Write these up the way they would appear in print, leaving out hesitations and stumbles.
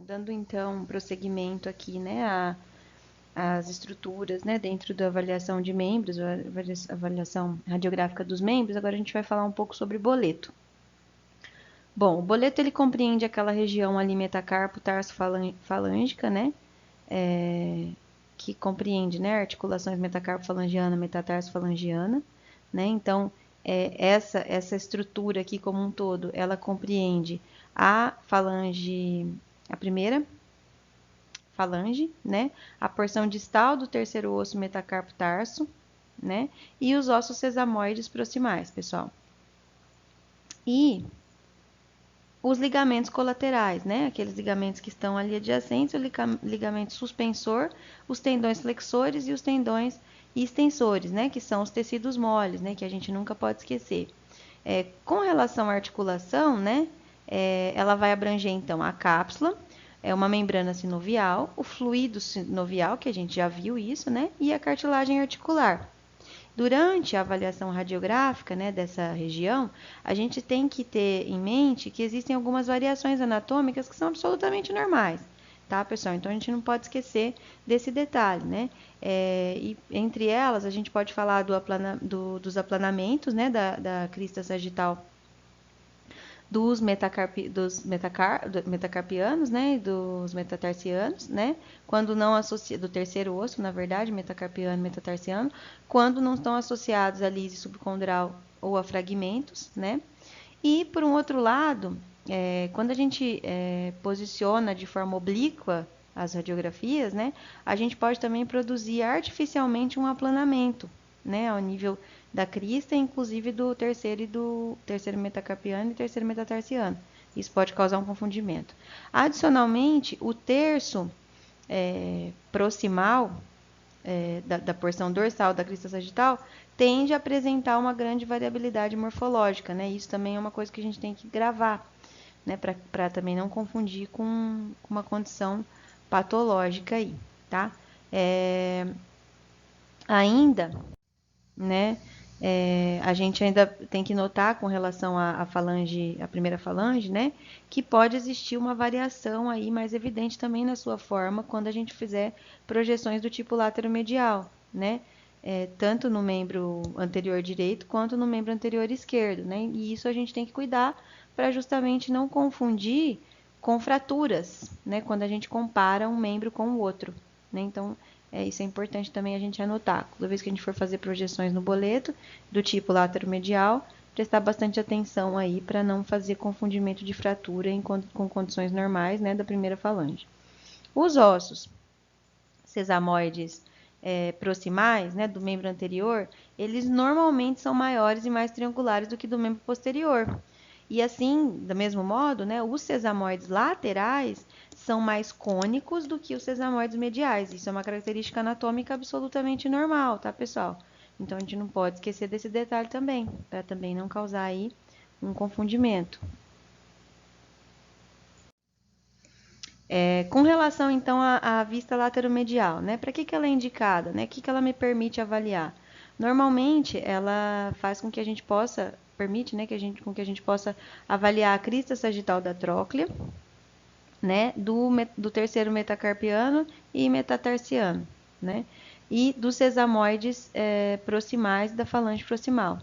dando então prosseguimento aqui, né, às estruturas, né, dentro da avaliação de membros, a avaliação radiográfica dos membros, agora a gente vai falar um pouco sobre boleto. Bom, o boleto ele compreende aquela região ali metacarpo, tarso falângica, né, que compreende, né, articulações metacarpo falangiana, metatarso falangiana, né, então essa estrutura aqui como um todo, ela compreende a falange, a primeira falange, né? A porção distal do terceiro osso metacarpo tarso, né? E os ossos sesamoides proximais, pessoal. E os ligamentos colaterais, né? Aqueles ligamentos que estão ali adjacentes, o ligamento suspensor, os tendões flexores e os tendões extensores, né? Que são os tecidos moles, né? Que a gente nunca pode esquecer. Com relação à articulação, né? Ela vai abranger, então, a cápsula, uma membrana sinovial, o fluido sinovial, que a gente já viu isso, né? E a cartilagem articular. Durante a avaliação radiográfica, né, dessa região, a gente tem que ter em mente que existem algumas variações anatômicas que são absolutamente normais, tá, pessoal? Então, a gente não pode esquecer desse detalhe, né? E entre elas, a gente pode falar dos aplanamentos, né, da crista sagital dos metacarpianos, né, e dos metatarsianos, né, quando não do terceiro osso, na verdade, metacarpiano e metatarsiano, quando não estão associados à lise subcondral ou a fragmentos, né, e por um outro lado, quando a gente posiciona de forma oblíqua as radiografias, né, a gente pode também produzir artificialmente um aplanamento, né, ao nível da crista, inclusive do terceiro metacarpiano e terceiro metatarsiano. Isso pode causar um confundimento. Adicionalmente, o terço proximal da porção dorsal da crista sagital tende a apresentar uma grande variabilidade morfológica, né? Isso também é uma coisa que a gente tem que gravar, né? Para também não confundir com uma condição patológica aí, tá? Ainda, né? A gente ainda tem que notar com relação à falange, a primeira falange, né? Que pode existir uma variação aí mais evidente também na sua forma quando a gente fizer projeções do tipo lateromedial, né? Tanto no membro anterior direito quanto no membro anterior esquerdo, né? E isso a gente tem que cuidar para justamente não confundir com fraturas, né? Quando a gente compara um membro com o outro, né? Então, isso é importante também a gente anotar. Toda vez que a gente for fazer projeções no boleto, do tipo lateromedial, prestar bastante atenção aí para não fazer confundimento de fratura com condições normais, né, da primeira falange. Os ossos sesamoides proximais, né, do membro anterior, eles normalmente são maiores e mais triangulares do que do membro posterior. E assim, do mesmo modo, né, os sesamoides laterais são mais cônicos do que os sesamoides mediais. Isso é uma característica anatômica absolutamente normal, tá, pessoal? Então, a gente não pode esquecer desse detalhe também, para também não causar aí um confundimento. Com relação, então, à vista lateromedial, né? Para que ela é indicada, né? O que ela me permite avaliar? Normalmente, ela faz com que a gente possa, permite, né, com que a gente possa avaliar a crista sagital da tróclea, né, do terceiro metacarpiano e metatarsiano, né, e dos sesamoides proximais da falange proximal.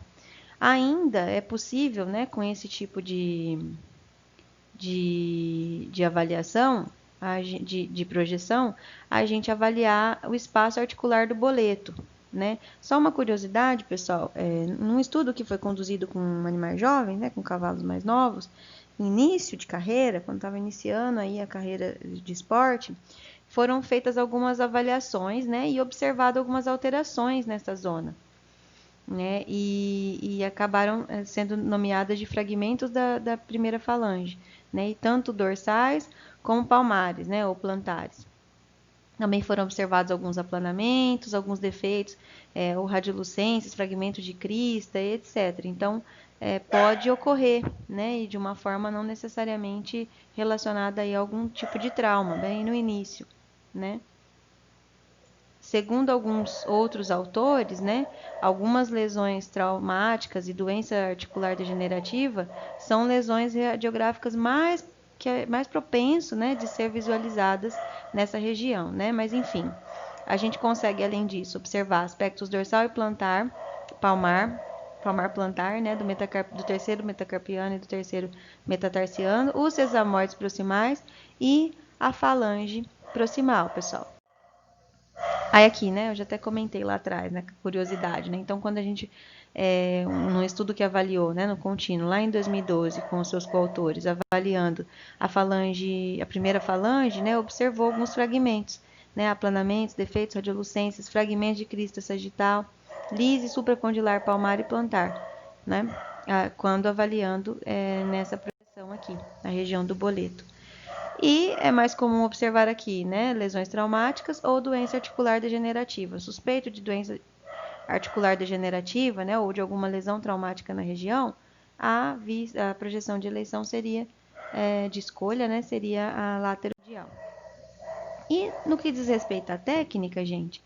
Ainda é possível, né, com esse tipo de avaliação, de projeção, a gente avaliar o espaço articular do boleto, né? Só uma curiosidade, pessoal, num estudo que foi conduzido com animais jovens, né, com cavalos mais novos, início de carreira, quando estava iniciando aí a carreira de esporte, foram feitas algumas avaliações, né, e observado algumas alterações nessa zona, né, e acabaram sendo nomeadas de fragmentos da primeira falange, né, e tanto dorsais como palmares, né, ou plantares. Também foram observados alguns aplanamentos, alguns defeitos, ou radiolucências, fragmentos de crista, etc. Então, pode ocorrer, né, e de uma forma não necessariamente relacionada aí a algum tipo de trauma, bem no início, né. Segundo alguns outros autores, né, algumas lesões traumáticas e doença articular degenerativa são lesões radiográficas mais que é mais propenso, né, de ser visualizadas nessa região, né? Mas enfim, a gente consegue, além disso, observar aspectos dorsal e plantar, palmar plantar, né, do terceiro metacarpiano e do terceiro metatarsiano, os sesamoides proximais e a falange proximal, pessoal. Aí aqui, né, eu já até comentei lá atrás, né, curiosidade, né, então quando a gente, num estudo que avaliou, né, no contínuo, lá em 2012, com os seus coautores, avaliando a primeira falange, né, observou alguns fragmentos, né, aplanamentos, defeitos, radiolucências, fragmentos de crista sagital, lise, supracondilar, palmar e plantar, né, quando avaliando nessa projeção aqui, na região do boleto. E é mais comum observar aqui, né, lesões traumáticas ou doença articular degenerativa. Suspeito de doença articular degenerativa, né, ou de alguma lesão traumática na região, a projeção de eleição seria, de escolha, né, seria a laterodial. E no que diz respeito à técnica, gente,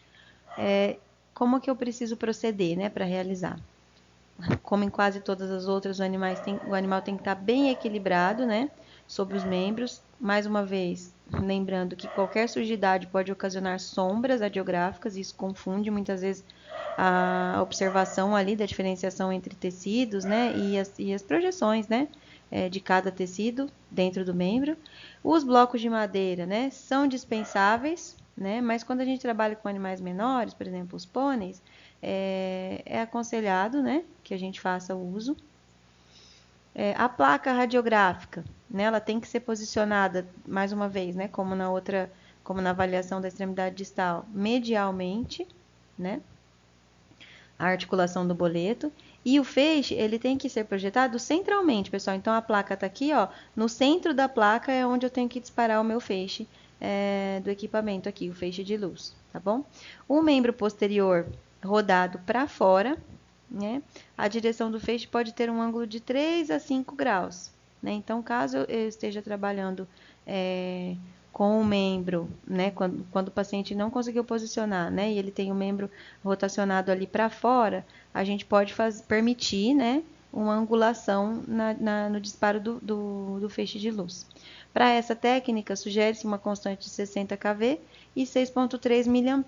como que eu preciso proceder, né, para realizar? Como em quase todas as outras, o animal tem que estar bem equilibrado, né, sobre os membros. Mais uma vez, lembrando que qualquer sujidade pode ocasionar sombras radiográficas, isso confunde muitas vezes a observação ali da diferenciação entre tecidos, né, e as projeções, né, de cada tecido dentro do membro. Os blocos de madeira, né, são dispensáveis, né, mas quando a gente trabalha com animais menores, por exemplo, os pôneis, é aconselhado, né, que a gente faça o uso. A placa radiográfica, né, ela tem que ser posicionada, mais uma vez, né, como na avaliação da extremidade distal, medialmente, né, a articulação do boleto. E o feixe, ele tem que ser projetado centralmente, pessoal. Então, a placa está aqui, ó, no centro da placa é onde eu tenho que disparar o meu feixe do equipamento aqui, o feixe de luz, tá bom? O membro posterior rodado para fora, né? A direção do feixe pode ter um ângulo de 3 a 5 graus, né? Então, caso eu esteja trabalhando com o membro, né? Quando o paciente não conseguiu posicionar, né? E ele tem o membro rotacionado ali para fora, a gente pode permitir, né? Uma angulação no disparo do feixe de luz. Para essa técnica, sugere-se uma constante de 60 kV e 6,3 mA.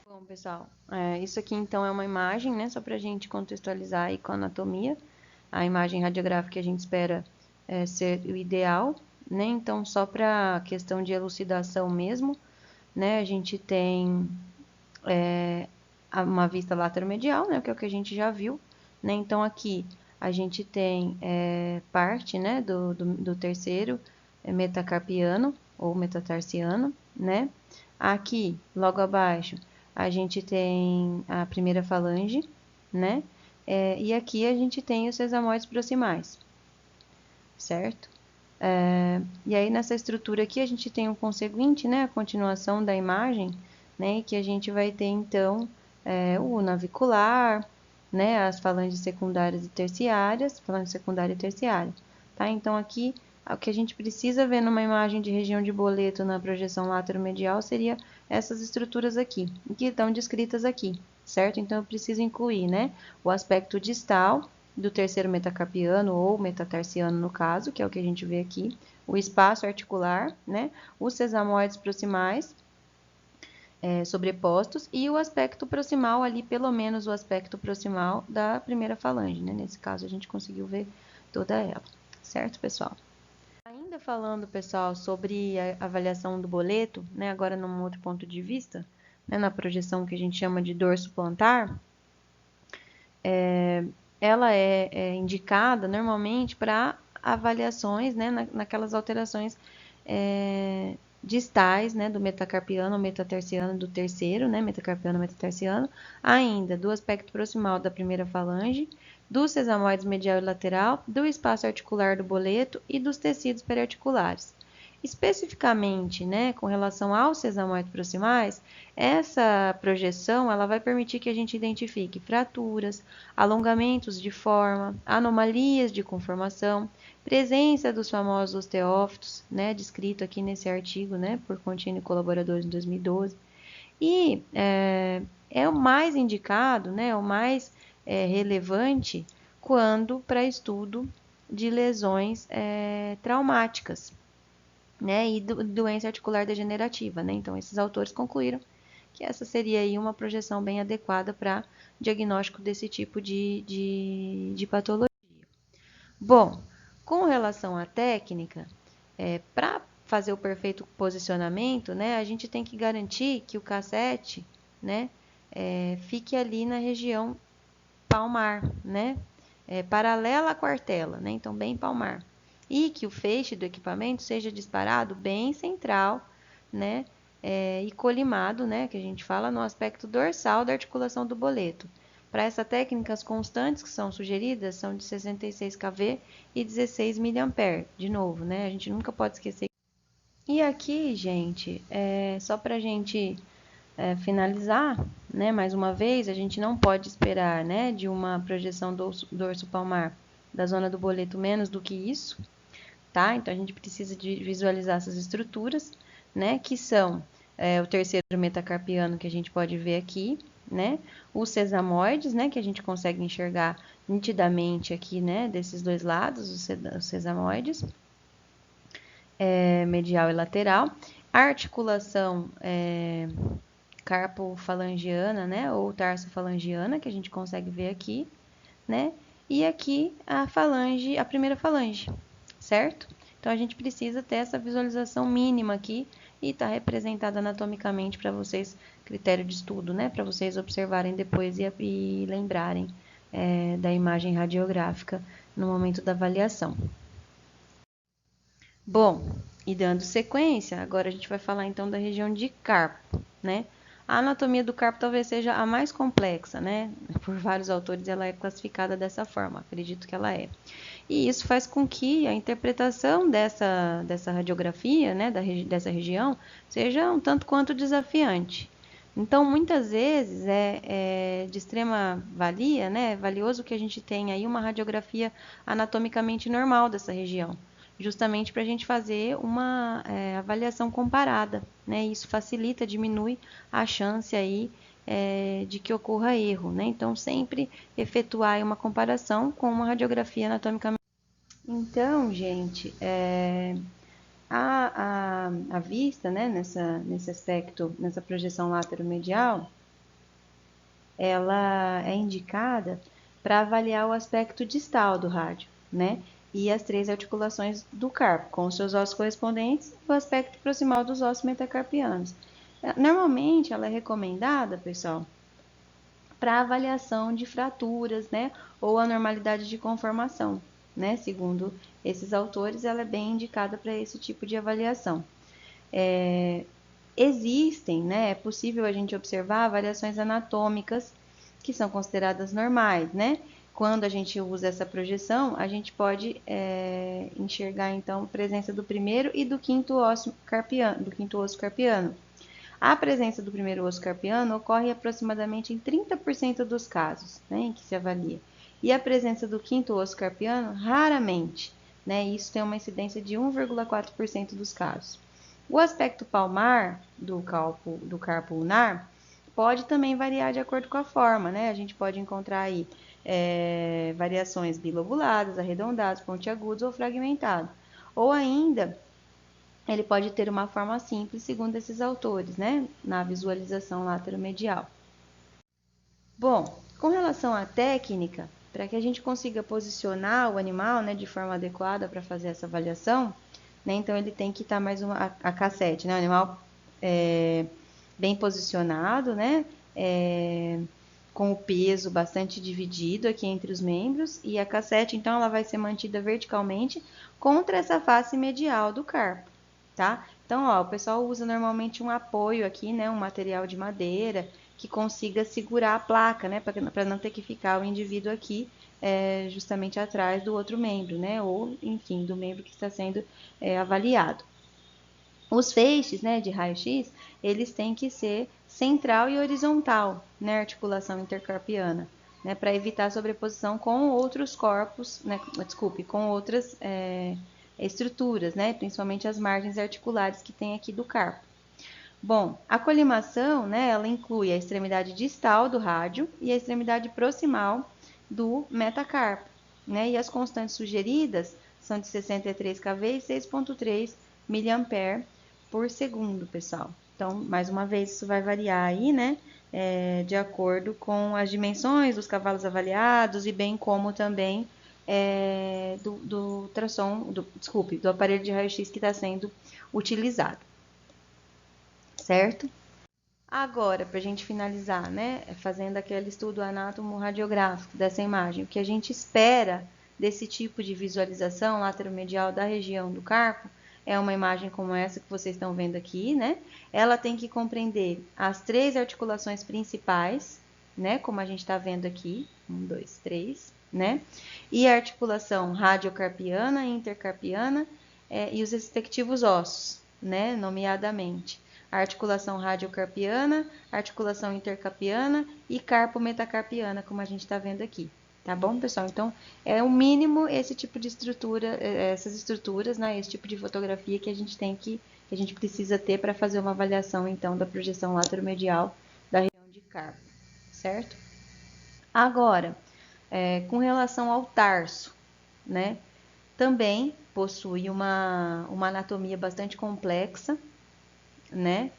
Bom, pessoal, isso aqui então é uma imagem, né, só para a gente contextualizar aí com a anatomia. A imagem radiográfica que a gente espera ser o ideal, né? Então, só para questão de elucidação mesmo, né, a gente tem uma vista lateromedial, né, que é o que a gente já viu, né? Então, aqui a gente tem parte, né, do terceiro metacarpiano ou metatarsiano, né? Aqui, logo abaixo, a gente tem a primeira falange, né? E aqui a gente tem os sesamoides proximais, certo? E aí, nessa estrutura aqui, a gente tem um conseguinte, né? A continuação da imagem, né? Que a gente vai ter, então, o navicular, né? As falanges secundárias e terciárias, falange secundária e terciária, tá? Então, aqui, o que a gente precisa ver numa imagem de região de boleto na projeção lateromedial seria essas estruturas aqui, que estão descritas aqui, certo? Então, eu preciso incluir, né? O aspecto distal do terceiro metacarpiano ou metatarsiano no caso, que é o que a gente vê aqui, o espaço articular, né? Os sesamoides proximais sobrepostos e o aspecto proximal ali, pelo menos o aspecto proximal da primeira falange, né? Nesse caso, a gente conseguiu ver toda ela, certo, pessoal? Ainda falando, pessoal, sobre a avaliação do boleto, né? Agora num outro ponto de vista, né? Na projeção que a gente chama de dorso plantar, ela é indicada normalmente para avaliações, né, naquelas alterações distais, né, do metacarpiano ou metatarsiano do terceiro, né, metacarpiano metatarsiano, ainda do aspecto proximal da primeira falange, dos sesamoides medial e lateral, do espaço articular do boleto e dos tecidos periarticulares. Especificamente, né, com relação aos sesamoides proximais, essa projeção ela vai permitir que a gente identifique fraturas, alongamentos de forma, anomalias de conformação, presença dos famosos osteófitos, né, descrito aqui nesse artigo, né, por Contini e colaboradores em 2012. E é o mais indicado, né, o mais relevante quando para estudo de lesões traumáticas, né, e doença articular degenerativa, né? Então, esses autores concluíram que essa seria aí uma projeção bem adequada para diagnóstico desse tipo de patologia. Bom, com relação à técnica, para fazer o perfeito posicionamento, né, a gente tem que garantir que o cassete, né, fique ali na região palmar, né, paralela à quartela, né, então bem palmar. E que o feixe do equipamento seja disparado bem central, né, e colimado, né, que a gente fala no aspecto dorsal da articulação do boleto. Para essa técnica, as constantes que são sugeridas são de 66 kV e 16 mA. De novo, né, a gente nunca pode esquecer. E aqui, gente, só para a gente finalizar, né, mais uma vez, a gente não pode esperar, né, de uma projeção dorso palmar da zona do boleto menos do que isso, tá? Então, a gente precisa de visualizar essas estruturas, né, que são o terceiro metacarpiano que a gente pode ver aqui, né, os sesamoides, né, que a gente consegue enxergar nitidamente aqui, né, desses dois lados, os sesamoides, medial e lateral, a articulação carpofalangiana, né, ou tarsofalangiana, que a gente consegue ver aqui, né, e aqui a falange, a primeira falange, certo? Então, a gente precisa ter essa visualização mínima aqui e está representada anatomicamente para vocês, critério de estudo, né, para vocês observarem depois e lembrarem da imagem radiográfica no momento da avaliação. Bom, e dando sequência, agora a gente vai falar então da região de carpo, né? A anatomia do carpo talvez seja a mais complexa, né? Por vários autores ela é classificada dessa forma, acredito que ela é. E isso faz com que a interpretação dessa radiografia, né, dessa região, seja um tanto quanto desafiante. Então, muitas vezes é de extrema valia, né, valioso que a gente tenha aí uma radiografia anatomicamente normal dessa região, justamente para a gente fazer uma avaliação comparada, né? Isso facilita, diminui a chance aí de que ocorra erro, né? Então, sempre efetuar uma comparação com uma radiografia anatomicamente. Então, gente, a vista, né, nesse aspecto, nessa projeção lateromedial, ela é indicada para avaliar o aspecto distal do rádio, né? E as três articulações do carpo, com os seus ossos correspondentes, e o aspecto proximal dos ossos metacarpianos. Normalmente, ela é recomendada, pessoal, para avaliação de fraturas, né? Ou anormalidade de conformação, né? Segundo esses autores, ela é bem indicada para esse tipo de avaliação. Existem, né? É possível a gente observar variações anatômicas que são consideradas normais, né? Quando a gente usa essa projeção, a gente pode enxergar então a presença do primeiro e do quinto osso carpiano. A presença do primeiro osso carpiano ocorre aproximadamente em 30% dos casos, né, em que se avalia. E a presença do quinto osso carpiano, raramente, né? Isso tem uma incidência de 1,4% dos casos. O aspecto palmar do carpo ulnar pode também variar de acordo com a forma, né? A gente pode encontrar aí variações bilobuladas, arredondadas, pontiagudas ou fragmentadas. Ou ainda, ele pode ter uma forma simples, segundo esses autores, né? Na visualização lateromedial. Bom, com relação à técnica, para que a gente consiga posicionar o animal, né, de forma adequada para fazer essa avaliação, né, então ele tem que estar mais a cassete, né, o animal bem posicionado, né, com o peso bastante dividido aqui entre os membros, e a cassete, então, ela vai ser mantida verticalmente contra essa face medial do carpo, tá? Então, ó, o pessoal usa normalmente um apoio aqui, né, um material de madeira, que consiga segurar a placa, né, para não ter que ficar o indivíduo aqui justamente atrás do outro membro, né, ou, enfim, do membro que está sendo avaliado. Os feixes, né, de raio-x, eles têm que ser central e horizontal, né, articulação intercarpiana, né, para evitar a sobreposição com outros corpos, né, com outras estruturas, né, principalmente as margens articulares que tem aqui do carpo. Bom, a colimação, né, ela inclui a extremidade distal do rádio e a extremidade proximal do metacarpo, né? E as constantes sugeridas são de 63 kV e 6,3 mA por segundo, pessoal. Então, mais uma vez, isso vai variar aí, né? De acordo com as dimensões dos cavalos avaliados e bem como também do ultrassom, do aparelho de raio-x que está sendo utilizado, certo? Agora, para a gente finalizar, né, fazendo aquele estudo anátomo-radiográfico dessa imagem, o que a gente espera desse tipo de visualização lateromedial da região do carpo é uma imagem como essa que vocês estão vendo aqui, né? Ela tem que compreender as 3 articulações principais, né, como a gente está vendo aqui, 1, 2, 3, né? E a articulação radiocarpiana, intercarpiana e os respectivos ossos, né, nomeadamente a articulação radiocarpiana, articulação intercarpiana e carpo-metacarpiana, como a gente está vendo aqui. Tá bom, pessoal? Então, é o mínimo esse tipo de estrutura, essas estruturas, né? Esse tipo de fotografia que a gente que a gente precisa ter para fazer uma avaliação, então, da projeção lateromedial da região de carpo, certo? Agora, com relação ao tarso, né? Também possui uma anatomia bastante complexa, né?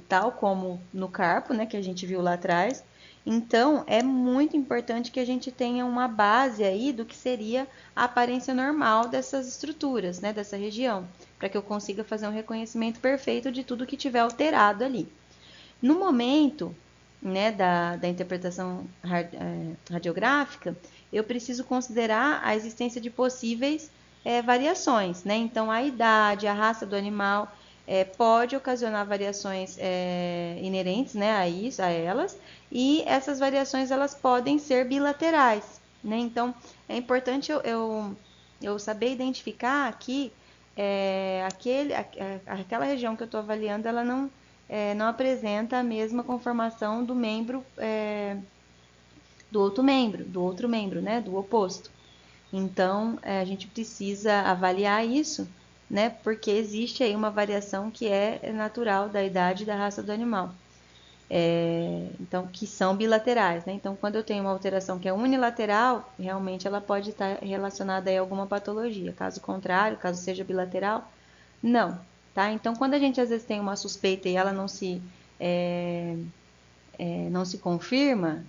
Tal como no carpo, né, que a gente viu lá atrás. Então, é muito importante que a gente tenha uma base aí do que seria a aparência normal dessas estruturas, né, dessa região, para que eu consiga fazer um reconhecimento perfeito de tudo que tiver alterado ali. No momento, né, da interpretação radiográfica, eu preciso considerar a existência de possíveis variações, né? Então, a idade, a raça do animal pode ocasionar variações inerentes, né, a isso, a elas, e essas variações elas podem ser bilaterais, né? Então, é importante eu saber identificar que aquela região que eu estou avaliando, ela não apresenta a mesma conformação do membro do outro membro, né, do oposto. Então, a gente precisa avaliar isso, né, porque existe aí uma variação que é natural da idade e da raça do animal. Então, que são bilaterais, né? Então, quando eu tenho uma alteração que é unilateral, realmente ela pode estar relacionada a alguma patologia. Caso contrário, caso seja bilateral, não, tá? Então, quando a gente às vezes tem uma suspeita e ela não se confirma,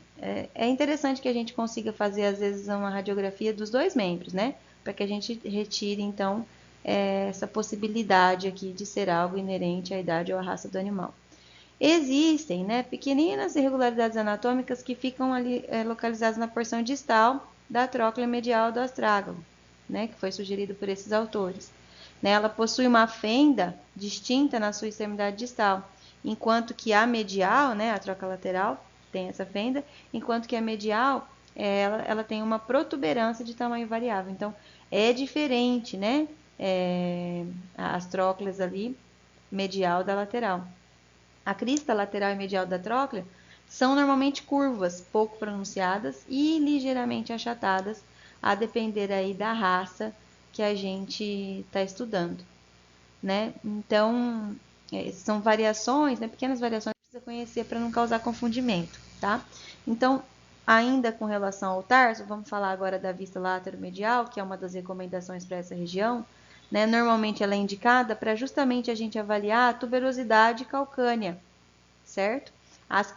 é interessante que a gente consiga fazer, às vezes, uma radiografia dos 2 membros, né? Para que a gente retire, então, essa possibilidade aqui de ser algo inerente à idade ou à raça do animal. Existem, né, pequeninas irregularidades anatômicas que ficam ali localizadas na porção distal da tróclea medial do astrágalo, né, que foi sugerido por esses autores. Né, ela possui uma fenda distinta na sua extremidade distal, enquanto que a medial, né, a troca lateral, tem essa fenda, enquanto que a medial, ela tem uma protuberância de tamanho variável. Então, é diferente, né, as trócleas ali, medial da lateral. A crista lateral e medial da tróclea são normalmente curvas, pouco pronunciadas e ligeiramente achatadas, a depender aí da raça que a gente está estudando, né? Então, são variações, né? Pequenas variações que precisa conhecer para não causar confundimento, tá? Então, ainda com relação ao tarso, vamos falar agora da vista lateromedial, que é uma das recomendações para essa região, né? Normalmente ela é indicada para justamente a gente avaliar a tuberosidade calcânea, certo? As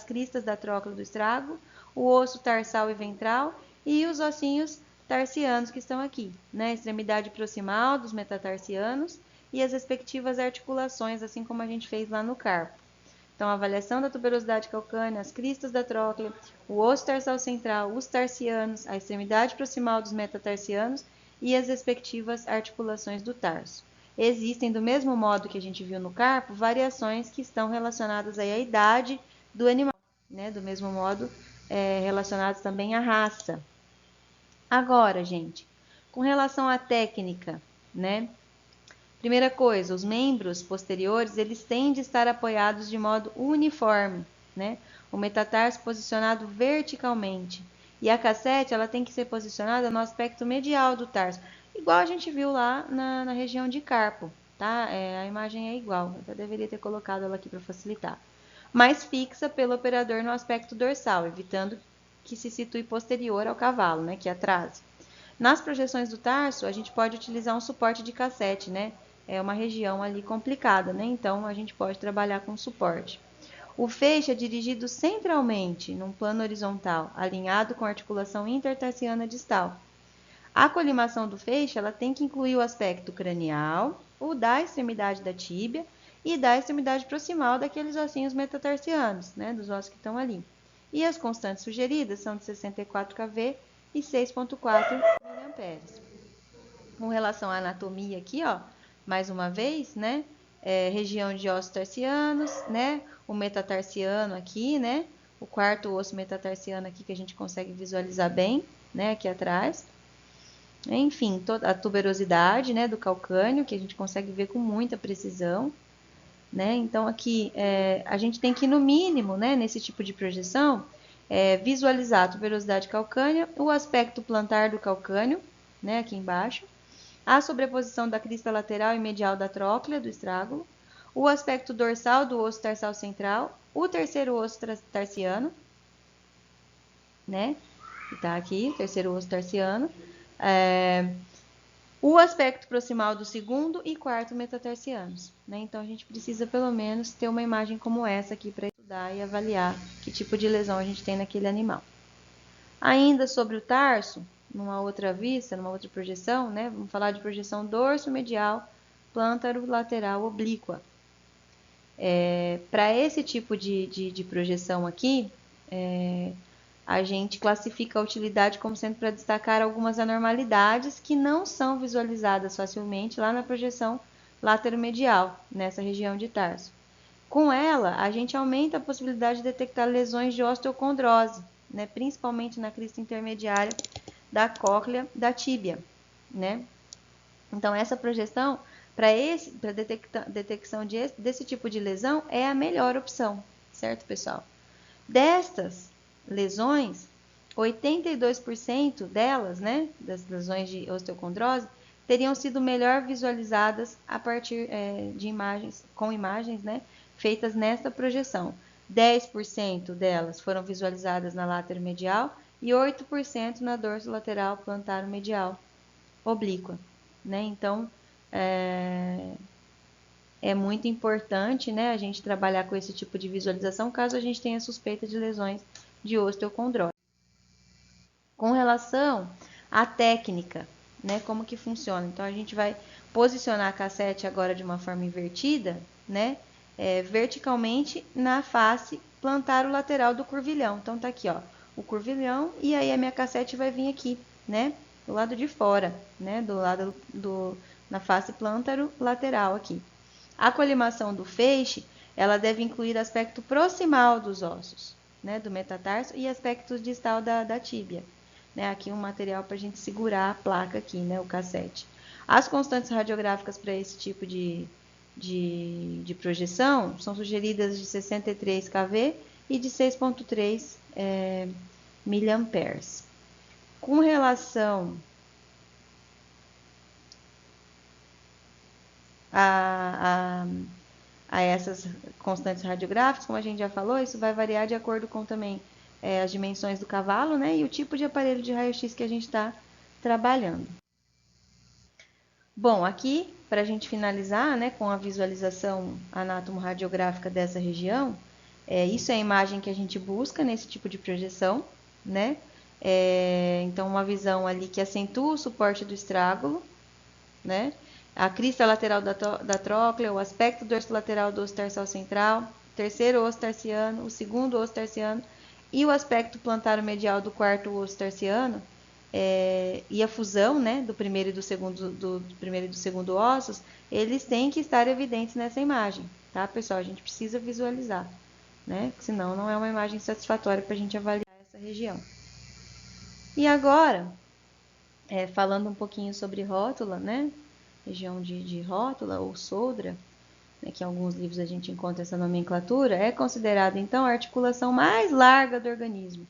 cristas da tróclea do estrago, o osso tarsal e ventral e os ossinhos tarsianos que estão aqui, né? Extremidade proximal dos metatarsianos e as respectivas articulações, assim como a gente fez lá no carpo. Então, a avaliação da tuberosidade calcânea, as cristas da tróclea, o osso tarsal central, os tarsianos, a extremidade proximal dos metatarsianos e as respectivas articulações do tarso. Existem, do mesmo modo que a gente viu no carpo, variações que estão relacionadas aí à idade do animal, né? Do mesmo modo, relacionadas também à raça. Agora, gente, com relação à técnica, né? Primeira coisa, os membros posteriores, eles têm de estar apoiados de modo uniforme, né? O metatarso posicionado verticalmente. E a cassete, ela tem que ser posicionada no aspecto medial do tarso, igual a gente viu lá na região de carpo, tá? A imagem é igual, eu até deveria ter colocado ela aqui para facilitar. Mas fixa pelo operador no aspecto dorsal, evitando que se situe posterior ao cavalo, né, que atrase. Nas projeções do tarso, a gente pode utilizar um suporte de cassete, né? É uma região ali complicada, né? Então, a gente pode trabalhar com suporte. O feixe é dirigido centralmente, num plano horizontal, alinhado com a articulação intertarsiana distal. A colimação do feixe, ela tem que incluir o aspecto cranial, o da extremidade da tíbia e da extremidade proximal daqueles ossinhos metatarsianos, né? Dos ossos que estão ali. E as constantes sugeridas são de 64 kV e 6,4 mA. Com relação à anatomia aqui, ó, mais uma vez, né? Região de ossos tarsianos, né? O metatarsiano aqui, né? O quarto osso metatarsiano aqui que a gente consegue visualizar bem, né? Aqui atrás. Enfim, toda a tuberosidade, né? Do calcânio, que a gente consegue ver com muita precisão, né? Então, aqui, a gente tem que, no mínimo, né? Nesse tipo de projeção, visualizar a tuberosidade calcânea, o aspecto plantar do calcânio, né? Aqui embaixo, a sobreposição da crista lateral e medial da tróclea, do estrágulo, o aspecto dorsal do osso tarsal central, o terceiro osso tarsiano, né? Que tá aqui, o terceiro osso tarsiano, o aspecto proximal do segundo e quarto metatarsianos, né? Então, a gente precisa, pelo menos, ter uma imagem como essa aqui para estudar e avaliar que tipo de lesão a gente tem naquele animal. Ainda sobre o tarso, numa outra vista, numa outra projeção, né? Vamos falar de projeção dorso-medial, plântaro lateral oblíqua. Para esse tipo de projeção aqui, a gente classifica a utilidade como sendo para destacar algumas anormalidades que não são visualizadas facilmente lá na projeção lateromedial, nessa região de tarso. Com ela, a gente aumenta a possibilidade de detectar lesões de osteocondrose, né, principalmente na crista intermediária da cóclea da tíbia, né? Então, essa projeção, para detecção desse tipo de lesão, é a melhor opção, certo, pessoal? Destas lesões, 82% delas, né, das lesões de osteocondrose, teriam sido melhor visualizadas a partir de imagens, com imagens, né, feitas nesta projeção. 10% delas foram visualizadas na lateromedial e 8% na dorsolateral plantaro-medial oblíqua, né? Então, é muito importante, né, a gente trabalhar com esse tipo de visualização caso a gente tenha suspeita de lesões de osteocondrose. Com relação à técnica, né, como que funciona? Então, a gente vai posicionar a cassete agora de uma forma invertida, né, verticalmente na face plantaro-lateral do curvilhão. Então, tá aqui, ó, o curvilhão, e aí a minha cassete vai vir aqui, né, do lado de fora, né, do lado na face plântaro-lateral aqui. A colimação do feixe, ela deve incluir aspecto proximal dos ossos, né, do metatarso e aspecto distal da tíbia. Né, aqui um material para a gente segurar a placa aqui, né, o cassete. As constantes radiográficas para esse tipo de projeção são sugeridas de 63 kV e de 6,3 miliamperes. Com relação a essas constantes radiográficas, como a gente já falou, isso vai variar de acordo com também as dimensões do cavalo, né, e o tipo de aparelho de raio-x que a gente está trabalhando. Bom, aqui, para a gente finalizar, né, com a visualização anatomoradiográfica dessa região, isso é a imagem que a gente busca nesse tipo de projeção, né? Então, uma visão ali que acentua o suporte do estrágulo, né? A crista lateral da tróclea, o aspecto dorsolateral do osso tarsal central, o terceiro osso tarsiano, o segundo osso tarsiano e o aspecto plantaro-medial do quarto osso tarsiano, e a fusão, né, do primeiro e do segundo ossos, eles têm que estar evidentes nessa imagem, tá, pessoal? A gente precisa visualizar, né? Senão não é uma imagem satisfatória para a gente avaliar essa região. E agora, falando um pouquinho sobre rótula, né? Região de rótula ou soldra, né, que em alguns livros a gente encontra essa nomenclatura, é considerada então a articulação mais larga do organismo,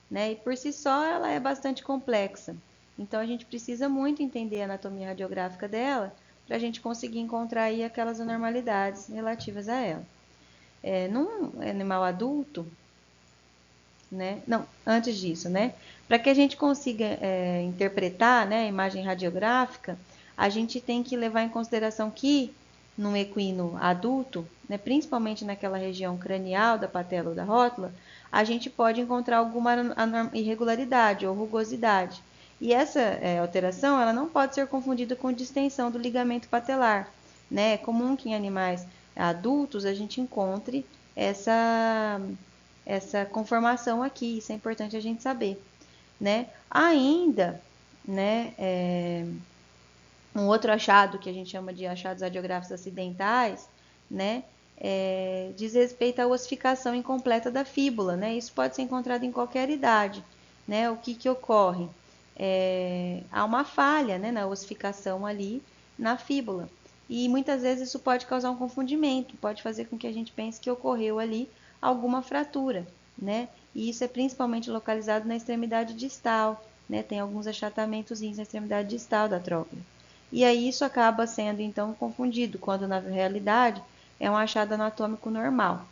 né? E por si só ela é bastante complexa. Então a gente precisa muito entender a anatomia radiográfica dela para a gente conseguir encontrar aí aquelas anormalidades relativas a ela. Num animal adulto, né? Não, antes disso, né? Para que a gente consiga interpretar, né, a imagem radiográfica, a gente tem que levar em consideração que num equino adulto, né, principalmente naquela região cranial da patela ou da rótula, a gente pode encontrar alguma irregularidade ou rugosidade. E essa alteração ela não pode ser confundida com distensão do ligamento patelar. Né? É comum que em animais adultos a gente encontre essa conformação aqui, isso é importante a gente saber. Né? Ainda, né, um outro achado que a gente chama de achados radiográficos acidentais, né, diz respeito à ossificação incompleta da fíbula, né? Isso pode ser encontrado em qualquer idade, né? O que ocorre? Há uma falha, né, na ossificação ali na fíbula. E muitas vezes isso pode causar um confundimento, pode fazer com que a gente pense que ocorreu ali alguma fratura, né? E isso é principalmente localizado na extremidade distal, né? Tem alguns achatamentos na extremidade distal da tróclea. E aí isso acaba sendo então confundido, quando na realidade é um achado anatômico normal.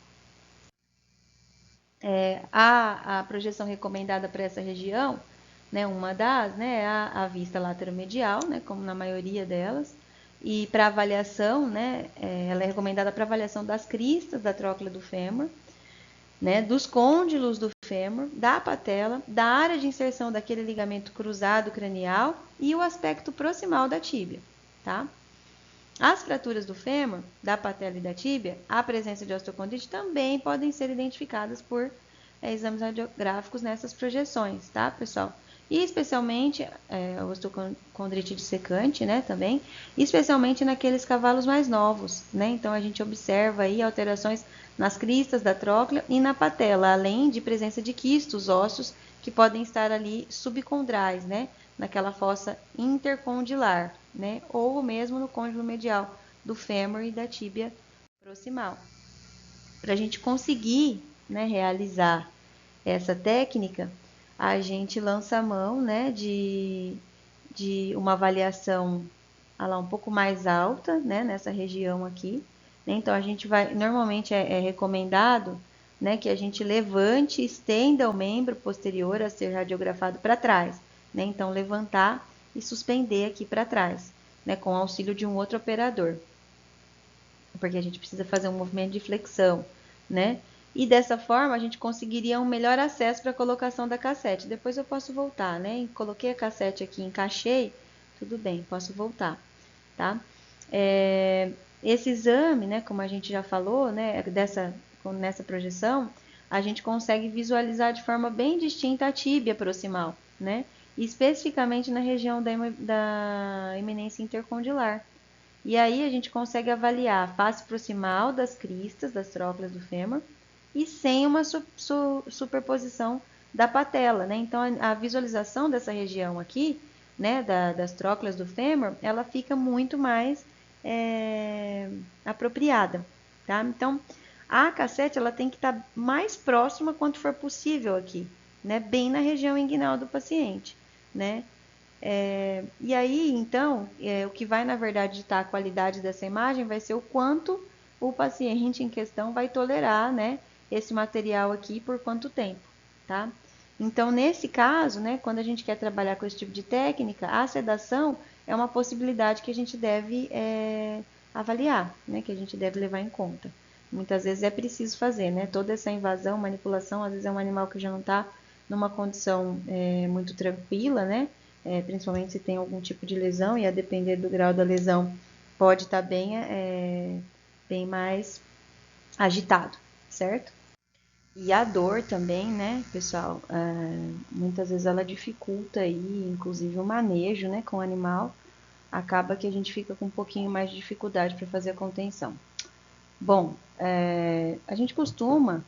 A projeção recomendada para essa região, né, uma das, né, é a vista lateromedial, né, como na maioria delas, e para avaliação, né, ela é recomendada para avaliação das cristas da tróclea do fêmur, né, dos côndilos do fêmur, da patela, da área de inserção daquele ligamento cruzado cranial e o aspecto proximal da tíbia, tá? As fraturas do fêmur, da patela e da tíbia, a presença de osteocondrite também podem ser identificadas por exames radiográficos nessas projeções, tá, pessoal? E especialmente a osteocondrite dissecante, né, também, especialmente naqueles cavalos mais novos, né? Então a gente observa aí alterações nas cristas da tróclea e na patela, além de presença de quistos ósseos que podem estar ali subcondrais, né, naquela fossa intercondilar, né, ou mesmo no côndilo medial do fêmur e da tíbia proximal. Para a gente conseguir, né, realizar essa técnica, a gente lança a mão, né, de uma avaliação lá, um pouco mais alta, né, nessa região aqui. Né? Então, a gente vai, normalmente é recomendado, né, que a gente levante, estenda o membro posterior a ser radiografado para trás. Né? Então, levantar e suspender aqui para trás, né, com auxílio de um outro operador. Porque a gente precisa fazer um movimento de flexão, né? E dessa forma a gente conseguiria um melhor acesso para a colocação da cassete. Depois eu posso voltar, né? Coloquei a cassete aqui, encaixei, tudo bem, posso voltar, tá? Esse exame, né, como a gente já falou, né, nessa projeção, a gente consegue visualizar de forma bem distinta a tíbia proximal, né? Especificamente na região da eminência intercondilar. E aí a gente consegue avaliar a face proximal das cristas, das trócleas do fêmur, e sem uma superposição da patela, né? Então a visualização dessa região aqui, né, das trócleas do fêmur, ela fica muito mais apropriada, tá? Então a cassete ela tem que estar mais próxima quanto for possível aqui, né? Bem na região inguinal do paciente, né? E aí, então, o que vai, na verdade, ditar a qualidade dessa imagem vai ser o quanto o paciente em questão vai tolerar, né, esse material aqui por quanto tempo, tá? Então, nesse caso, né, quando a gente quer trabalhar com esse tipo de técnica, a sedação é uma possibilidade que a gente deve avaliar, né, que a gente deve levar em conta. Muitas vezes é preciso fazer, né, toda essa invasão, manipulação, às vezes é um animal que já não está numa condição muito tranquila, né, principalmente se tem algum tipo de lesão, e a depender do grau da lesão, pode estar bem mais agitado, certo? E a dor também, né, pessoal, muitas vezes ela dificulta aí, inclusive o manejo, né, com o animal, acaba que a gente fica com um pouquinho mais de dificuldade para fazer a contenção. Bom, a gente costuma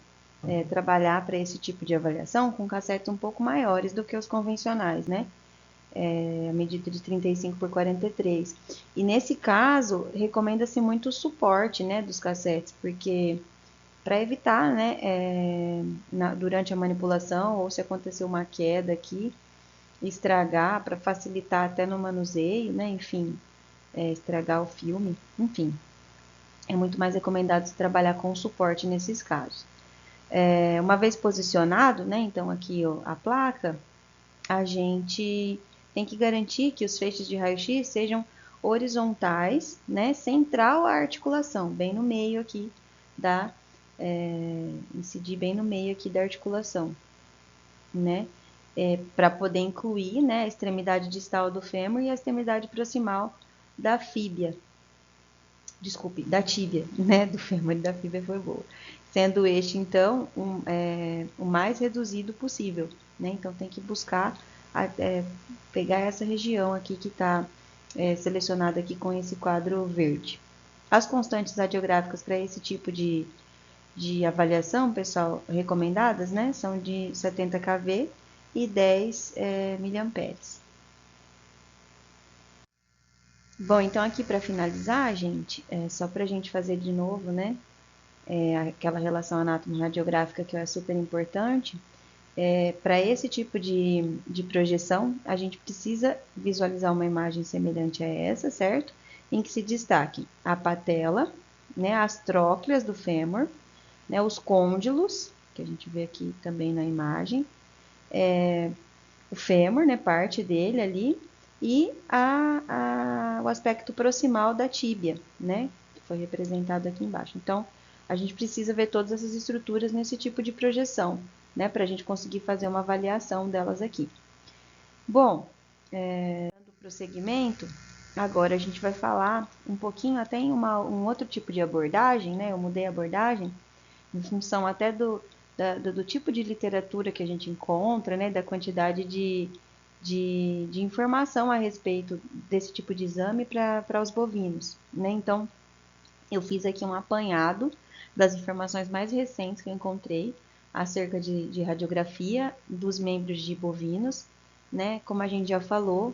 trabalhar para esse tipo de avaliação com cassetes um pouco maiores do que os convencionais, né? A medida de 35 por 43. E nesse caso, recomenda-se muito o suporte, né, dos cassetes, porque para evitar, né, durante a manipulação, ou se acontecer uma queda aqui, estragar, para facilitar até no manuseio, né, enfim, estragar o filme, enfim, é muito mais recomendado se trabalhar com suporte nesses casos. Uma vez posicionado, né, então aqui ó, a placa, a gente tem que garantir que os feixes de raio-x sejam horizontais, né, central à articulação, bem no meio aqui incidir bem no meio aqui da articulação, né, para poder incluir, né, a extremidade distal do fêmur e a extremidade proximal da fíbia, desculpe, da tíbia, né, do fêmur e da fíbia foi boa, sendo este, então, o mais reduzido possível, né, então tem que buscar pegar essa região aqui que está selecionada aqui com esse quadro verde. As constantes radiográficas para esse tipo de avaliação, pessoal, recomendadas, né, são de 70 kV e 10 miliamperes. Bom, então aqui para finalizar, gente, só para a gente fazer de novo, né, aquela relação anátomo-radiográfica que é super importante, para esse tipo de projeção, a gente precisa visualizar uma imagem semelhante a essa, certo? Em que se destaque a patela, né, as trócleas do fêmur, né, os côndilos, que a gente vê aqui também na imagem, o fêmur, né, parte dele ali, e o aspecto proximal da tíbia, né, que foi representado aqui embaixo. Então, a gente precisa ver todas essas estruturas nesse tipo de projeção, né, para a gente conseguir fazer uma avaliação delas aqui. Bom, dando prosseguimento, agora a gente vai falar um pouquinho até em um outro tipo de abordagem, né, eu mudei a abordagem, em função até do tipo de literatura que a gente encontra, né, da quantidade de informação a respeito desse tipo de exame para os bovinos, né? Então, eu fiz aqui um apanhado das informações mais recentes que eu encontrei acerca de radiografia dos membros de bovinos, né? Como a gente já falou,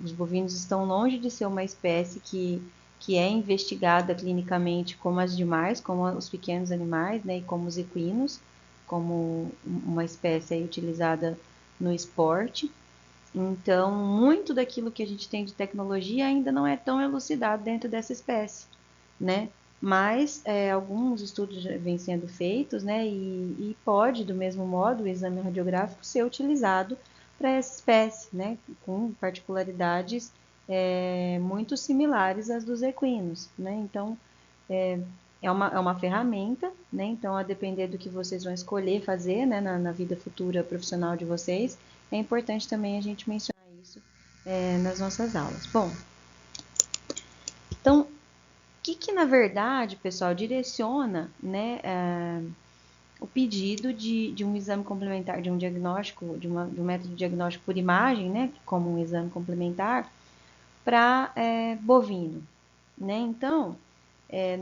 os bovinos estão longe de ser uma espécie que é investigada clinicamente como as demais, como os pequenos animais, né, e como os equinos, como uma espécie aí utilizada no esporte. Então, muito daquilo que a gente tem de tecnologia ainda não é tão elucidado dentro dessa espécie, né? Mas alguns estudos já vêm sendo feitos, né? E pode, do mesmo modo, o exame radiográfico ser utilizado para essa espécie, né? Com particularidades muito similares às dos equinos, né? Então, é uma ferramenta, né? Então, a depender do que vocês vão escolher fazer, né? Na vida futura profissional de vocês, é importante também a gente mencionar isso nas nossas aulas. Bom, então, que na verdade, pessoal, direciona, né, o pedido de um exame complementar, de um diagnóstico, de um método de diagnóstico por imagem, né, como um exame complementar, para bovino, né? Então,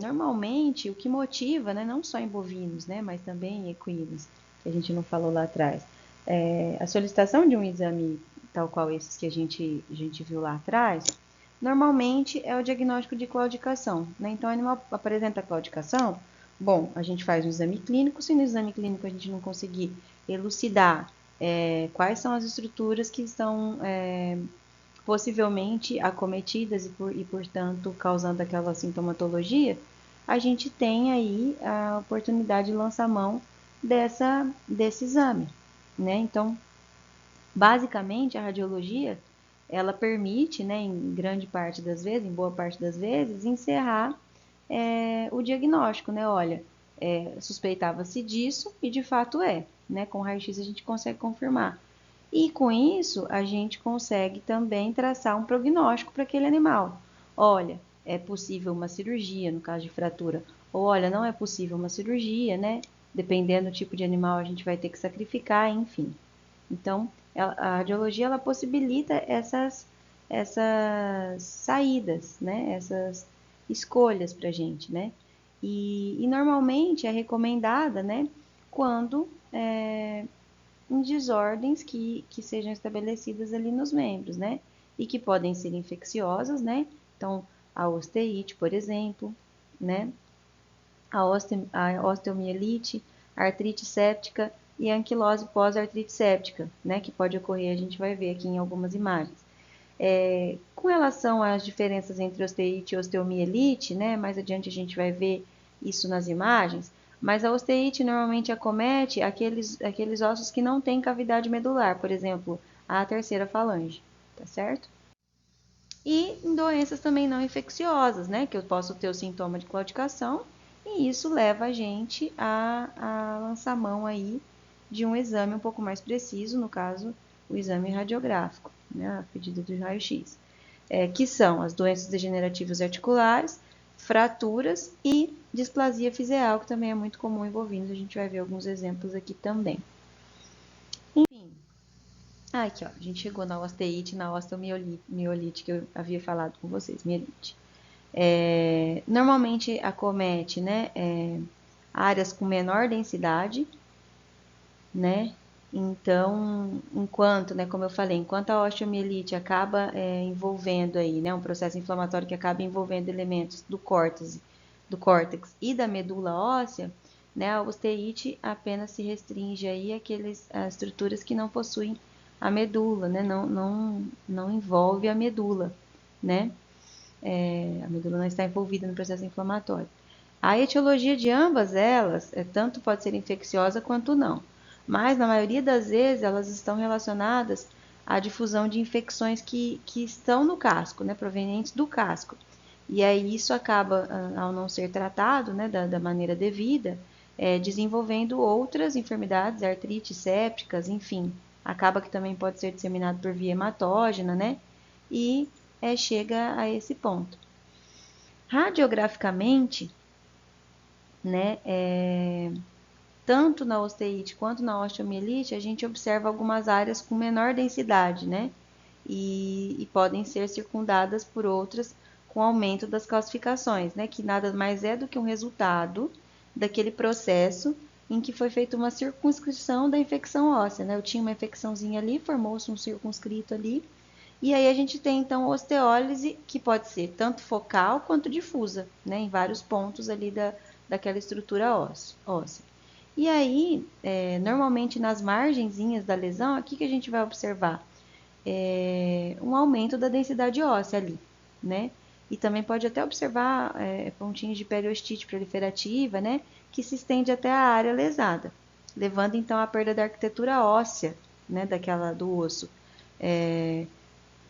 normalmente, o que motiva, né, não só em bovinos, né, mas também em equinos, que a gente não falou lá atrás, a solicitação de um exame tal qual esses que a gente viu lá atrás, normalmente é o diagnóstico de claudicação, né? Então, o animal apresenta claudicação, bom, a gente faz um exame clínico, se no exame clínico a gente não conseguir elucidar quais são as estruturas que estão possivelmente acometidas e, portanto, causando aquela sintomatologia, a gente tem aí a oportunidade de lançar mão desse exame, né? Então, basicamente, a radiologia, ela permite, né, em grande parte das vezes, em boa parte das vezes, encerrar o diagnóstico, né? Olha, suspeitava-se disso e de fato né? Com raio-x a gente consegue confirmar. E com isso, a gente consegue também traçar um prognóstico para aquele animal. Olha, é possível uma cirurgia no caso de fratura, ou olha, não é possível uma cirurgia, né? Dependendo do tipo de animal, a gente vai ter que sacrificar, enfim. Então, a radiologia ela possibilita essas saídas, né? Essas escolhas para a gente, né? E normalmente é recomendada, né? Quando em desordens que sejam estabelecidas ali nos membros, né? E que podem ser infecciosas, né? Então, a osteite, por exemplo, né? A osteomielite, a artrite séptica e a anquilose pós-artrite séptica, né? Que pode ocorrer, a gente vai ver aqui em algumas imagens. Com relação às diferenças entre osteite e osteomielite, né? Mais adiante a gente vai ver isso nas imagens. Mas a osteite normalmente acomete aqueles ossos que não têm cavidade medular, por exemplo, a terceira falange, tá certo? E em doenças também não infecciosas, né? Que eu posso ter o sintoma de claudicação e isso leva a gente a lançar mão aí de um exame um pouco mais preciso, no caso, o exame radiográfico, né? A pedida do raio-x, que são as doenças degenerativas articulares, fraturas e displasia fizeal, que também é muito comum em bovinos. A gente vai ver alguns exemplos aqui também. Enfim, aqui ó, a gente chegou na osteite, na osteomiolite que eu havia falado com vocês, mielite. Normalmente acomete, né, áreas com menor densidade, né? Então, enquanto, né, como eu falei, enquanto a osteomielite acaba envolvendo aí, né, um processo inflamatório que acaba envolvendo elementos do córtex e da medula óssea, né, a osteite apenas se restringe aí às estruturas que não possuem a medula, né, não envolve a medula, né? A medula não está envolvida no processo inflamatório. A etiologia de ambas elas tanto pode ser infecciosa quanto não, mas na maioria das vezes elas estão relacionadas à difusão de infecções que estão no casco, né, provenientes do casco. E aí isso acaba, ao não ser tratado, né, da maneira devida, desenvolvendo outras enfermidades, artrites sépticas, enfim. Acaba que também pode ser disseminado por via hematógena, né? E chega a esse ponto. Radiograficamente, né, tanto na osteite quanto na osteomielite, a gente observa algumas áreas com menor densidade, né? E podem ser circundadas por outras com aumento das calcificações, né? Que nada mais é do que um resultado daquele processo em que foi feita uma circunscrição da infecção óssea, né? Eu tinha uma infecçãozinha ali, formou-se um circunscrito ali, e aí a gente tem então osteólise, que pode ser tanto focal quanto difusa, né? Em vários pontos ali daquela estrutura óssea. E aí, normalmente nas margenzinhas da lesão, aqui que a gente vai observar um aumento da densidade óssea ali, né? E também pode até observar pontinhos de periostite proliferativa, né? Que se estende até a área lesada, levando então à perda da arquitetura óssea, né? Do osso,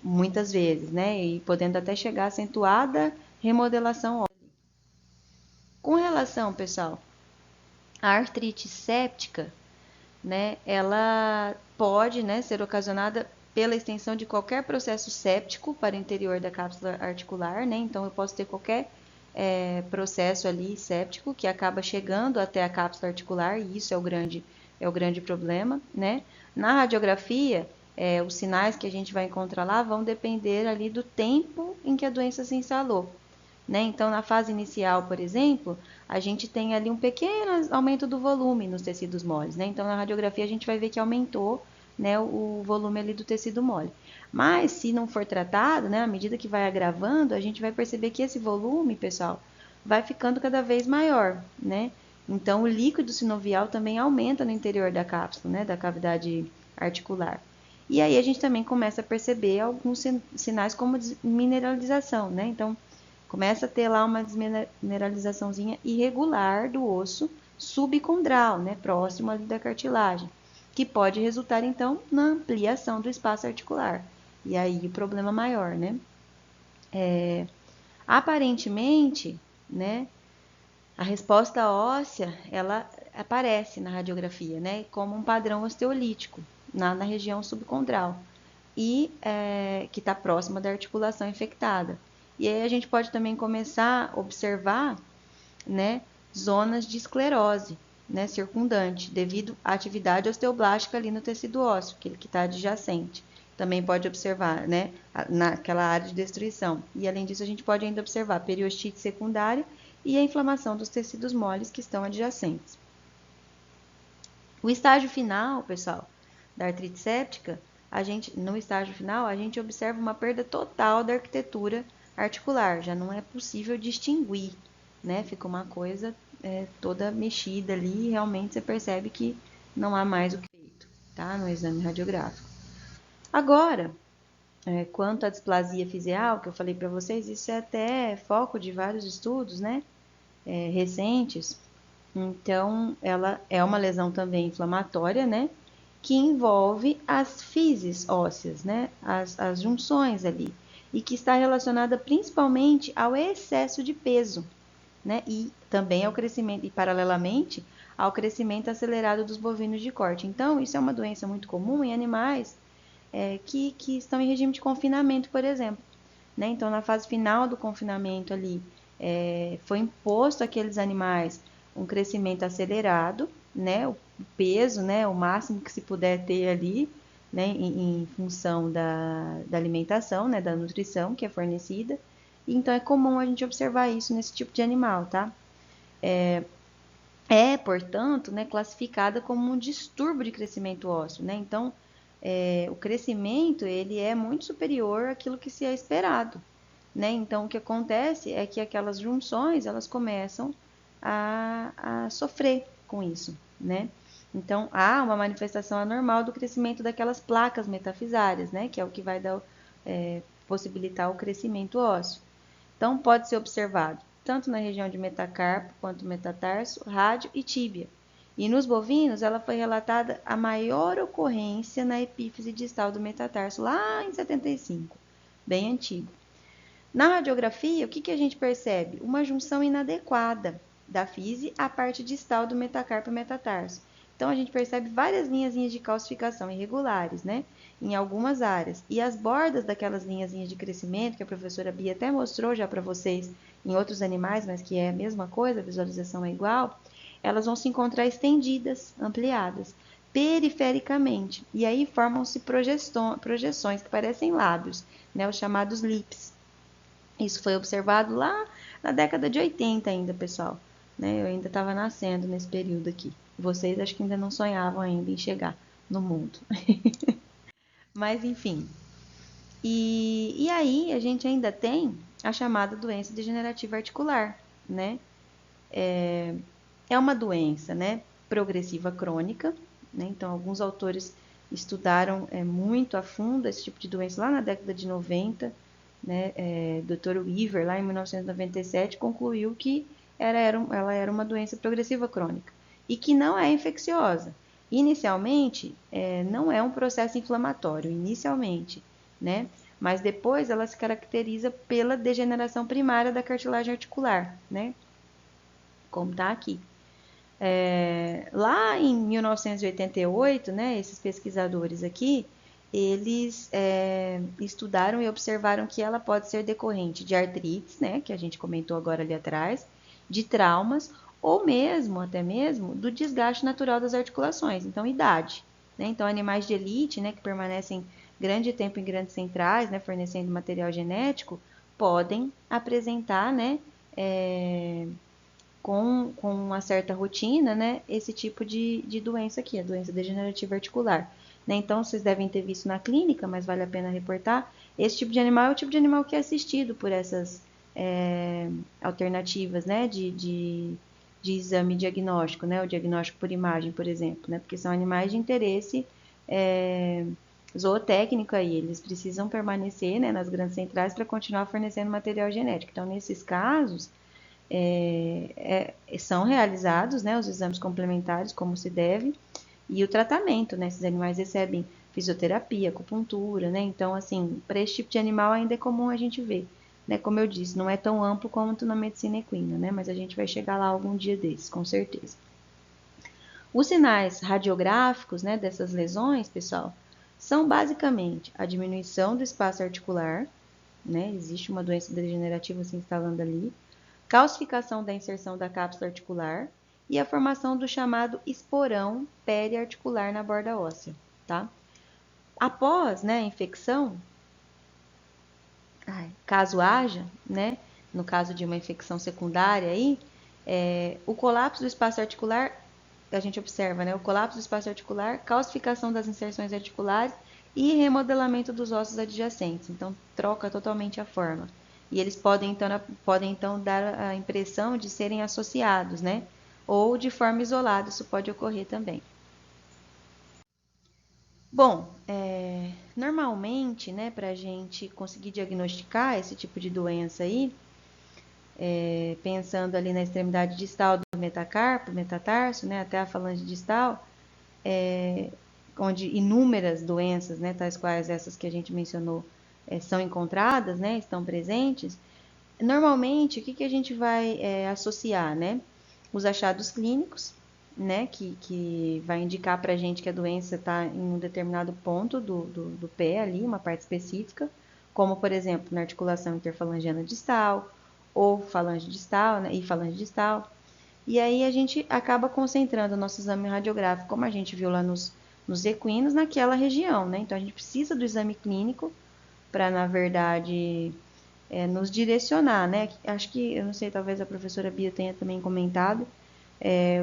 muitas vezes, né? E podendo até chegar a acentuada remodelação óssea. Com relação, pessoal, à artrite séptica, né, ela pode, né, ser ocasionada pela extensão de qualquer processo séptico para o interior da cápsula articular, né? Então eu posso ter qualquer processo ali séptico que acaba chegando até a cápsula articular e isso é o grande problema, né? Na radiografia, os sinais que a gente vai encontrar lá vão depender ali do tempo em que a doença se instalou. Né? Então, na fase inicial, por exemplo, a gente tem ali um pequeno aumento do volume nos tecidos moles. Né? Então, na radiografia, a gente vai ver que aumentou, né, o volume ali do tecido mole. Mas, se não for tratado, né, à medida que vai agravando, a gente vai perceber que esse volume, pessoal, vai ficando cada vez maior. Né? Então, o líquido sinovial também aumenta no interior da cápsula, né, da cavidade articular. E aí a gente também começa a perceber alguns sinais como mineralização, né? Então, começa a ter lá uma desmineralizaçãozinha irregular do osso subcondral, né, próximo ali da cartilagem, que pode resultar então na ampliação do espaço articular. E aí o problema maior, né? Aparentemente, né, a resposta óssea, ela aparece na radiografia, né, como um padrão osteolítico na região subcondral e que está próxima da articulação infectada. E aí a gente pode também começar a observar, né, zonas de esclerose, né, circundante, devido à atividade osteoblástica ali no tecido ósseo, aquele que está adjacente. Também pode observar, né, naquela área de destruição. E além disso, a gente pode ainda observar periostite secundária e a inflamação dos tecidos moles que estão adjacentes. O estágio final, pessoal, da artrite séptica, no estágio final, a gente observa uma perda total da arquitetura articular, já não é possível distinguir, né? Fica uma coisa toda mexida ali e realmente você percebe que não há mais o que feito, tá? No exame radiográfico. Agora, quanto à displasia fizeal, que eu falei para vocês, isso é até foco de vários estudos, né? Recentes, Então, ela é uma lesão também inflamatória, né? Que envolve as físis ósseas, né? As junções ali. E que está relacionada principalmente ao excesso de peso, né? E também ao crescimento, e paralelamente ao crescimento acelerado dos bovinos de corte. Então, isso é uma doença muito comum em animais que estão em regime de confinamento, por exemplo. Né? Então, na fase final do confinamento ali, foi imposto àqueles animais um crescimento acelerado, né? O peso, né? O máximo que se puder ter ali, né? Em função da alimentação, né? Da nutrição que é fornecida. E, então, é comum a gente observar isso nesse tipo de animal, tá? Portanto, né, classificada como um distúrbio de crescimento ósseo, né? Então, o crescimento ele é muito superior àquilo que se é esperado, né? Então, o que acontece é que aquelas junções elas começam a sofrer com isso, né? Então, há uma manifestação anormal do crescimento daquelas placas metafisárias, né? Que é o que vai possibilitar o crescimento ósseo. Então, pode ser observado tanto na região de metacarpo quanto metatarso, rádio e tíbia. E nos bovinos, ela foi relatada a maior ocorrência na epífise distal do metatarso, lá em 75, bem antigo. Na radiografia, o que a gente percebe? Uma junção inadequada da fise à parte distal do metacarpo e metatarso. Então, a gente percebe várias linhas de calcificação irregulares, né? Em algumas áreas. E as bordas daquelas linhas de crescimento, que a professora Bia até mostrou já para vocês em outros animais, mas que é a mesma coisa, a visualização é igual, elas vão se encontrar estendidas, ampliadas, perifericamente. E aí formam-se projeções que parecem lábios, né? Os chamados lips. Isso foi observado lá na década de 80 ainda, pessoal. Né? Eu ainda estava nascendo nesse período aqui. Vocês acho que ainda não sonhavam ainda em chegar no mundo. Mas enfim. E aí a gente ainda tem a chamada doença degenerativa articular, né? É uma doença, né, progressiva crônica, né? Então alguns autores estudaram muito a fundo esse tipo de doença lá na década de 90, né? Dr. Weaver, lá em 1997, concluiu que ela era uma doença progressiva crônica e que não é infecciosa. Inicialmente, não é um processo inflamatório, inicialmente, né? Mas depois ela se caracteriza pela degeneração primária da cartilagem articular, né? Como está aqui. Lá em 1988, né, esses pesquisadores aqui, eles estudaram e observaram que ela pode ser decorrente de artrites, né, que a gente comentou agora ali atrás, de traumas, ou mesmo, até mesmo, do desgaste natural das articulações, então idade. Né? Então, animais de elite, né, que permanecem grande tempo em grandes centrais, né, fornecendo material genético, podem apresentar, né, com uma certa rotina, né, esse tipo de doença aqui, a doença degenerativa articular. Né? Então, vocês devem ter visto na clínica, mas vale a pena reportar, esse tipo de animal é o tipo de animal que é assistido por essas alternativas, né, de exame diagnóstico, né, o diagnóstico por imagem, por exemplo, né, porque são animais de interesse zootécnico aí, eles precisam permanecer, né, nas grandes centrais para continuar fornecendo material genético. Então, nesses casos, são realizados, né, os exames complementares, como se deve, e o tratamento, né, esses animais recebem fisioterapia, acupuntura, né, então, assim, para esse tipo de animal ainda é comum a gente ver, né, como eu disse, não é tão amplo quanto na medicina equina, né, mas a gente vai chegar lá algum dia desses, com certeza. Os sinais radiográficos, né, dessas lesões, pessoal, são basicamente a diminuição do espaço articular, né, existe uma doença degenerativa se instalando ali, calcificação da inserção da cápsula articular e a formação do chamado esporão periarticular na borda óssea, tá? Após, né, a infecção, caso haja, né, no caso de uma infecção secundária aí, o colapso do espaço articular, a gente observa, né, o colapso do espaço articular, calcificação das inserções articulares e remodelamento dos ossos adjacentes. Então, troca totalmente a forma. E eles podem então dar a impressão de serem associados, né? Ou de forma isolada, isso pode ocorrer também. Bom, normalmente, né, para a gente conseguir diagnosticar esse tipo de doença aí, pensando ali na extremidade distal do metacarpo, metatarso, né, até a falange distal, onde inúmeras doenças, né, tais quais essas que a gente mencionou, são encontradas, né, estão presentes. Normalmente, o que a gente vai associar, né? Os achados clínicos, né, que vai indicar para a gente que a doença está em um determinado ponto do pé ali, uma parte específica, como, por exemplo, na articulação interfalangiana distal, ou falange distal, né, e falange distal. E aí a gente acaba concentrando o nosso exame radiográfico, como a gente viu lá nos equinos, naquela região, né? Então a gente precisa do exame clínico para, na verdade, nos direcionar, né? Acho que, eu não sei, talvez a professora Bia tenha também comentado,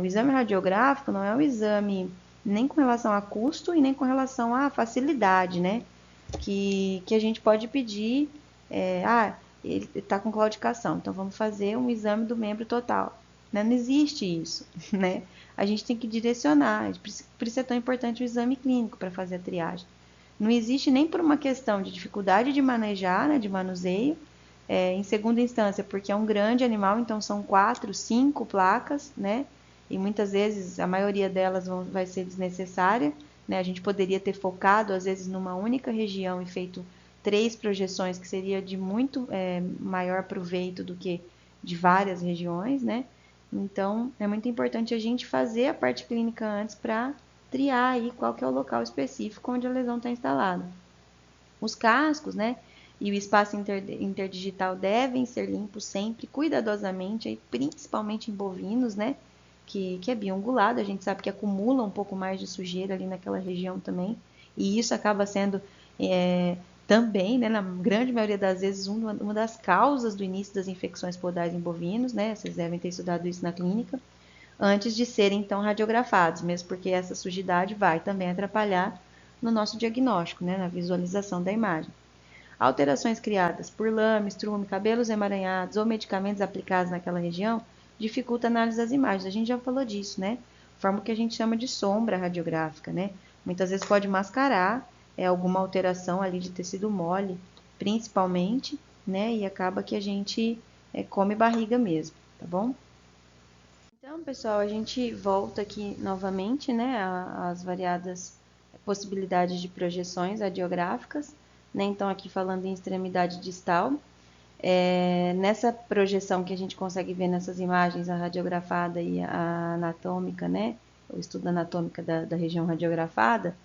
o exame radiográfico não é um exame nem com relação a custo e nem com relação à facilidade, né? Que a gente pode pedir, ele está com claudicação, então vamos fazer um exame do membro total. Não existe isso, né? A gente tem que direcionar, por isso é tão importante o exame clínico para fazer a triagem. Não existe nem por uma questão de dificuldade de manejar, né, de manuseio, em segunda instância, porque é um grande animal, então são 4, 5 placas, né? E muitas vezes a maioria delas vai ser desnecessária, né? A gente poderia ter focado, às vezes, numa única região e feito 3 projeções, que seria de muito maior proveito do que de várias regiões, né? Então, é muito importante a gente fazer a parte clínica antes para triar aí qual que é o local específico onde a lesão está instalada. Os cascos, né, e o espaço interdigital devem ser limpos sempre, cuidadosamente, aí, principalmente em bovinos, né, que é biungulado, a gente sabe que acumula um pouco mais de sujeira ali naquela região também, e isso acaba sendo também, né, na grande maioria das vezes, uma das causas do início das infecções podais em bovinos, né, vocês devem ter estudado isso na clínica, antes de serem então radiografados, mesmo porque essa sujidade vai também atrapalhar no nosso diagnóstico, né, na visualização da imagem. Alterações criadas por lama, estrume, cabelos emaranhados ou medicamentos aplicados naquela região dificulta a análise das imagens. A gente já falou disso, né? Forma que a gente chama de sombra radiográfica, né? Muitas vezes pode mascarar alguma alteração ali de tecido mole, principalmente, né? E acaba que a gente come barriga mesmo, tá bom? Então, pessoal, a gente volta aqui novamente, né, às variadas possibilidades de projeções radiográficas, né? Então, aqui falando em extremidade distal, nessa projeção que a gente consegue ver nessas imagens, a radiografada e a anatômica, né, o estudo anatômica da região radiografada,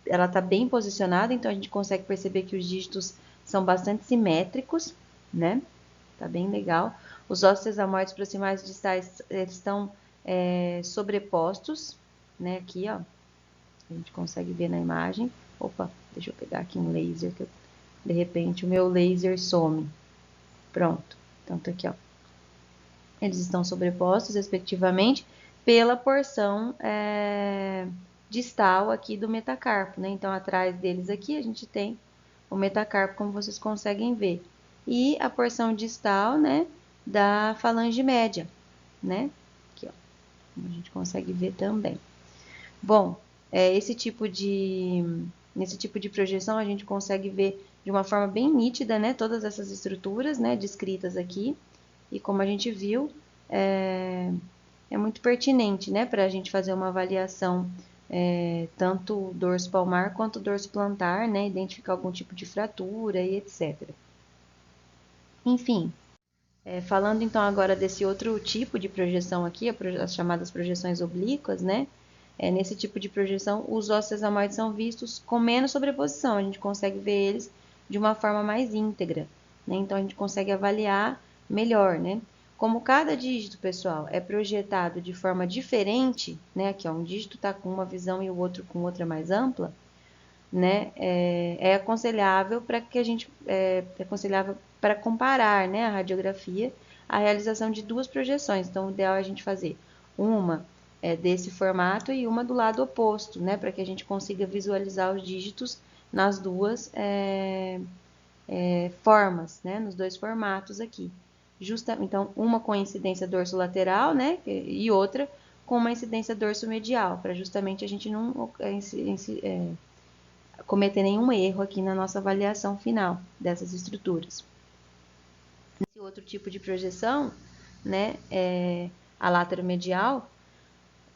ela está bem posicionada, então a gente consegue perceber que os dígitos são bastante simétricos, né? Tá bem legal. Os ossos sesamóides proximais distais, eles estão sobrepostos, né? Aqui, ó. A gente consegue ver na imagem. Opa, deixa eu pegar aqui um laser, que de repente o meu laser some. Pronto. Então, tá aqui, ó. Eles estão sobrepostos, respectivamente, pela porção distal aqui do metacarpo, né? Então, atrás deles aqui, a gente tem o metacarpo, como vocês conseguem ver. E a porção distal, né, da falange média, né? Aqui, ó, como a gente consegue ver também. Bom, nesse tipo de projeção, a gente consegue ver de uma forma bem nítida, né, todas essas estruturas, né, descritas aqui. E como a gente viu, é muito pertinente, né, para a gente fazer uma avaliação tanto dorso palmar quanto dorso plantar, né, identificar algum tipo de fratura e etc. Enfim, falando então agora desse outro tipo de projeção aqui, as chamadas projeções oblíquas, né, nesse tipo de projeção, os ossos sesamoides são vistos com menos sobreposição, a gente consegue ver eles de uma forma mais íntegra, né, então a gente consegue avaliar melhor, né. Como cada dígito, pessoal, é projetado de forma diferente, né, aqui ó, um dígito está com uma visão e o outro com outra mais ampla, né, aconselhável para que a gente aconselhável para comparar, né, a radiografia, a realização de duas projeções. Então, o ideal é a gente fazer uma desse formato e uma do lado oposto, né, para que a gente consiga visualizar os dígitos nas duas formas, né, nos dois formatos aqui. Então, uma com incidência dorso-lateral, né, e outra com uma incidência dorso-medial, para justamente a gente não cometer nenhum erro aqui na nossa avaliação final dessas estruturas. Nesse outro tipo de projeção, né, a lateromedial,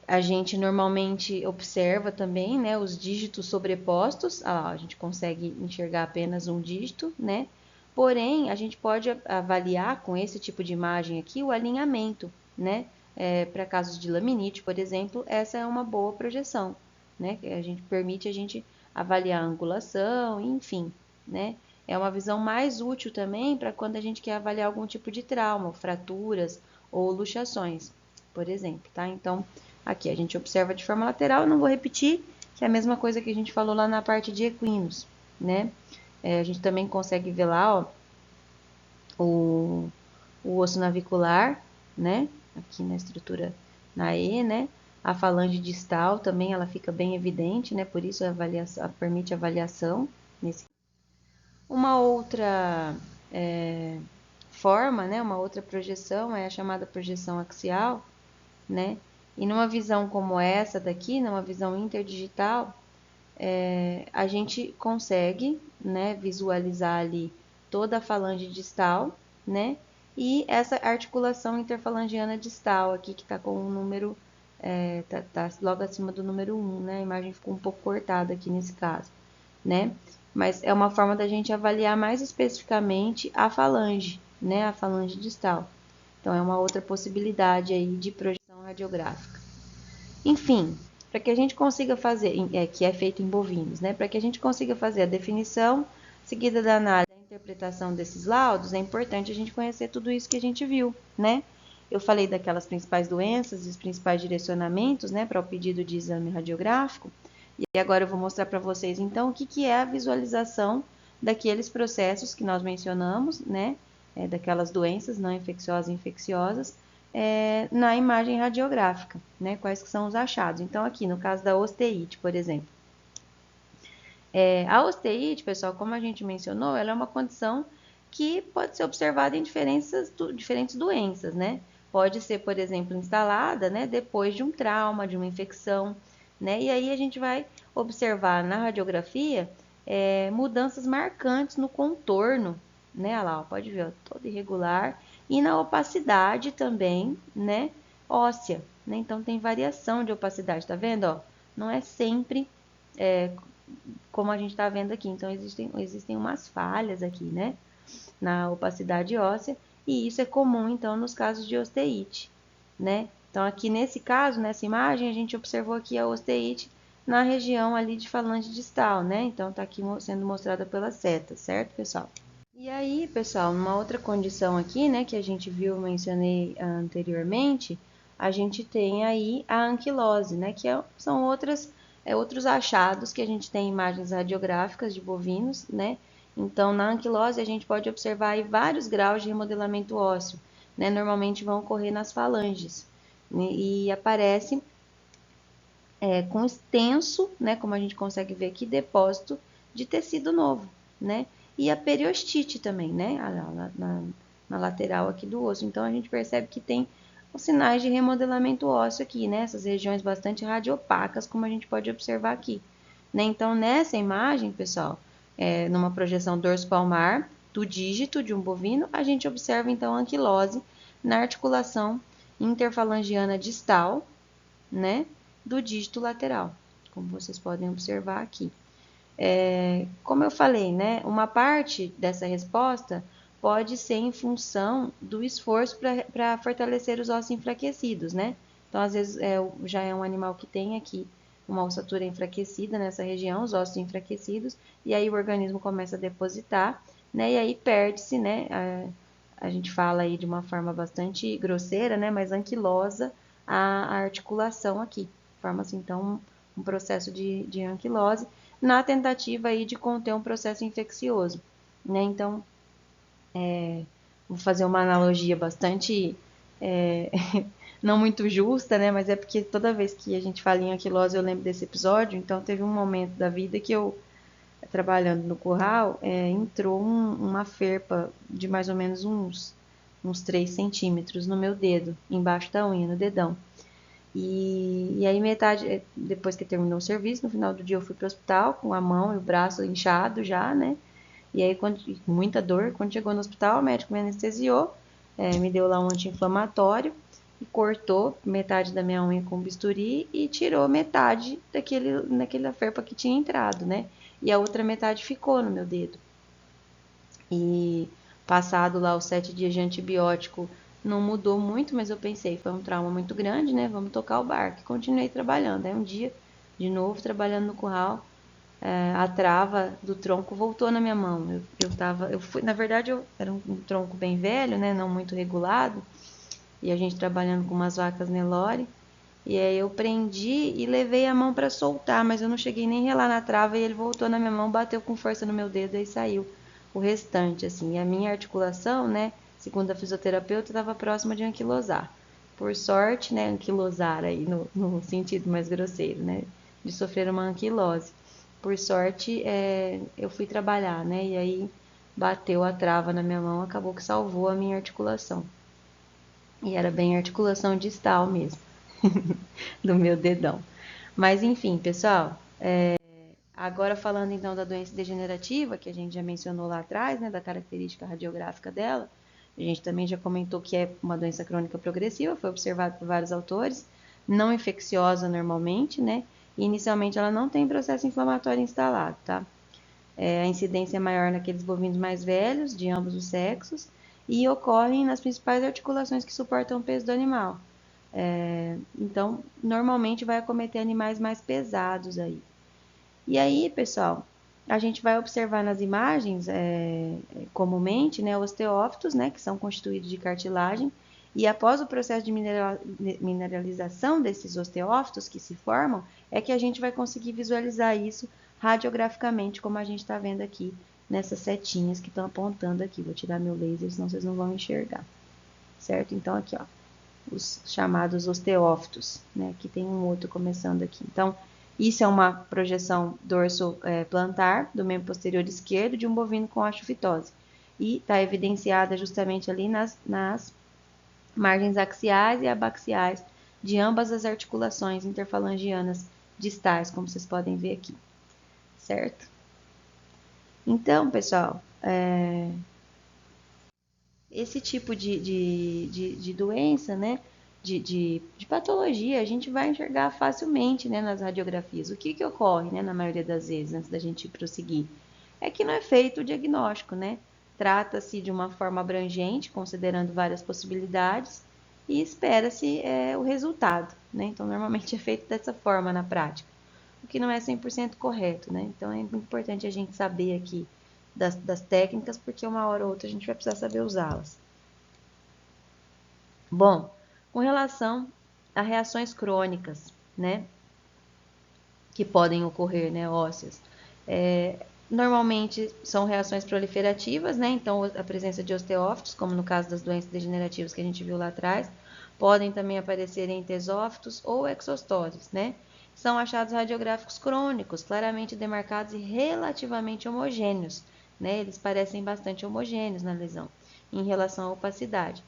a gente normalmente observa também, né, os dígitos sobrepostos. A gente consegue enxergar apenas um dígito, né? Porém, a gente pode avaliar com esse tipo de imagem aqui o alinhamento, né? Para casos de laminite, por exemplo, essa é uma boa projeção, né? Que permite a gente avaliar a angulação, enfim, né? É uma visão mais útil também para quando a gente quer avaliar algum tipo de trauma, fraturas ou luxações, por exemplo, tá? Então, aqui a gente observa de forma lateral, eu não vou repetir, que é a mesma coisa que a gente falou lá na parte de equinos, né? A gente também consegue ver lá, ó, o osso navicular, né? Aqui na estrutura na E, né? A falange distal também, ela fica bem evidente, né? Por isso a avaliação, permite avaliação. Uma outra forma, né? Uma outra projeção é a chamada projeção axial, né? E numa visão como essa daqui, numa visão interdigital, a gente consegue, né, visualizar ali toda a falange distal, né? E essa articulação interfalangiana distal aqui, que está com o número, tá logo acima do número 1, né? A imagem ficou um pouco cortada aqui nesse caso, né? Mas é uma forma da gente avaliar mais especificamente a falange, né? A falange distal. Então, é uma outra possibilidade aí de projeção radiográfica. Enfim, para que a gente consiga fazer, que é feito em bovinos, né? Para que a gente consiga fazer a definição seguida da análise e da interpretação desses laudos, é importante a gente conhecer tudo isso que a gente viu, né? Eu falei daquelas principais doenças e os principais direcionamentos, né, para o pedido de exame radiográfico. E agora eu vou mostrar para vocês, então, o que é a visualização daqueles processos que nós mencionamos, né? Daquelas doenças não infecciosas e infecciosas, na imagem radiográfica, né? Quais que são os achados. Então, aqui no caso da osteite, por exemplo. A osteite, pessoal, como a gente mencionou, ela é uma condição que pode ser observada em diferentes doenças, né? Pode ser, por exemplo, instalada, né, depois de um trauma, de uma infecção, né? E aí a gente vai observar na radiografia mudanças marcantes no contorno, né? Olha lá, ó, pode ver, ó, todo irregular. E na opacidade também, né? Óssea, né? Então tem variação de opacidade, tá vendo? Ó? Não é sempre como a gente está vendo aqui. Então existem umas falhas aqui, né? Na opacidade óssea. E isso é comum, então, nos casos de osteite, né? Então, aqui nesse caso, nessa imagem, a gente observou aqui a osteite na região ali de falange distal, né? Então, tá aqui sendo mostrada pela seta, certo, pessoal? E aí, pessoal, uma outra condição aqui, né, que a gente viu, mencionei anteriormente, a gente tem aí a anquilose, né, que são outros achados que a gente tem em imagens radiográficas de bovinos, né? Então, na anquilose, a gente pode observar aí vários graus de remodelamento ósseo, né? Normalmente vão ocorrer nas falanges, né? E aparece com extenso, né, como a gente consegue ver aqui, depósito de tecido novo, né? E a periostite também, né, na lateral aqui do osso. Então, a gente percebe que tem os sinais de remodelamento ósseo aqui, né? Essas regiões bastante radiopacas, como a gente pode observar aqui, né? Então, nessa imagem, pessoal, numa projeção dorso-palmar do dígito de um bovino, a gente observa, então, a anquilose na articulação interfalangiana distal, né, do dígito lateral, como vocês podem observar aqui. Como eu falei, né, uma parte dessa resposta pode ser em função do esforço para fortalecer os ossos enfraquecidos, né? Então, às vezes, já é um animal que tem aqui uma ossatura enfraquecida nessa região, os ossos enfraquecidos, e aí o organismo começa a depositar, né? E aí perde-se, né? A gente fala aí de uma forma bastante grosseira, né? Mas anquilosa a articulação aqui. Forma-se, então, um processo de anquilose na tentativa aí de conter um processo infeccioso, né? Então, vou fazer uma analogia bastante não muito justa, né? Mas é porque toda vez que a gente fala em anquilose eu lembro desse episódio. Então, teve um momento da vida que eu, trabalhando no curral, entrou uma ferpa de mais ou menos uns 3 centímetros no meu dedo, embaixo da unha, no dedão. E aí, depois que terminou o serviço, no final do dia eu fui para o hospital com a mão e o braço inchado já, né? E aí, muita dor, quando chegou no hospital, o médico me anestesiou, me deu lá um anti-inflamatório e cortou metade da minha unha com bisturi e tirou metade daquela ferpa que tinha entrado, né? E a outra metade ficou no meu dedo. E passado lá os 7 dias de antibiótico, não mudou muito, mas eu pensei, foi um trauma muito grande, né? Vamos tocar o barco. Continuei trabalhando. Aí um dia, de novo, trabalhando no curral, a trava do tronco voltou na minha mão. Na verdade, era um tronco bem velho, né? Não muito regulado. E a gente trabalhando com umas vacas Nelore. E aí eu prendi e levei a mão para soltar, mas eu não cheguei nem a relar na trava e ele voltou na minha mão, bateu com força no meu dedo e saiu o restante, assim. E a minha articulação, né, segundo a fisioterapeuta, estava próxima de anquilosar. Por sorte, né, anquilosar aí no sentido mais grosseiro, né, de sofrer uma anquilose. Por sorte, eu fui trabalhar, né, e aí bateu a trava na minha mão, acabou que salvou a minha articulação. E era bem articulação distal mesmo, do meu dedão. Mas enfim, pessoal, agora falando então da doença degenerativa, que a gente já mencionou lá atrás, né, da característica radiográfica dela, a gente também já comentou que é uma doença crônica progressiva, foi observado por vários autores, não infecciosa normalmente, né, e inicialmente ela não tem processo inflamatório instalado, tá? A incidência é maior naqueles bovinos mais velhos, de ambos os sexos, e ocorrem nas principais articulações que suportam o peso do animal. Então, normalmente vai acometer animais mais pesados aí. E aí, pessoal, a gente vai observar nas imagens, comumente, né, osteófitos, né, que são constituídos de cartilagem, e após o processo de mineralização desses osteófitos que se formam, é que a gente vai conseguir visualizar isso radiograficamente, como a gente está vendo aqui nessas setinhas que estão apontando aqui. Vou tirar meu laser, senão vocês não vão enxergar, certo? Então, aqui, ó, os chamados osteófitos, né? Aqui tem um outro começando aqui. Então, isso é uma projeção dorso-plantar do membro posterior esquerdo de um bovino com osteofitose. E está evidenciada justamente ali nas margens axiais e abaxiais de ambas as articulações interfalangianas distais, como vocês podem ver aqui, certo? Então, pessoal, esse tipo de doença, né, de patologia, a gente vai enxergar facilmente, né, nas radiografias. O que ocorre, né, na maioria das vezes, antes da gente prosseguir? É que não é feito o diagnóstico, né? Trata-se de uma forma abrangente, considerando várias possibilidades, e espera-se o resultado, né? Então, normalmente é feito dessa forma na prática, o que não é 100% correto, né? Então, é importante a gente saber aqui das técnicas, porque uma hora ou outra a gente vai precisar saber usá-las. Bom, com relação a reações crônicas, né, que podem ocorrer, né, ósseas, normalmente são reações proliferativas, né, então a presença de osteófitos, como no caso das doenças degenerativas que a gente viu lá atrás, podem também aparecer em tesófitos ou exostoses, né, são achados radiográficos crônicos, claramente demarcados e relativamente homogêneos, né, eles parecem bastante homogêneos na lesão, em relação à opacidade.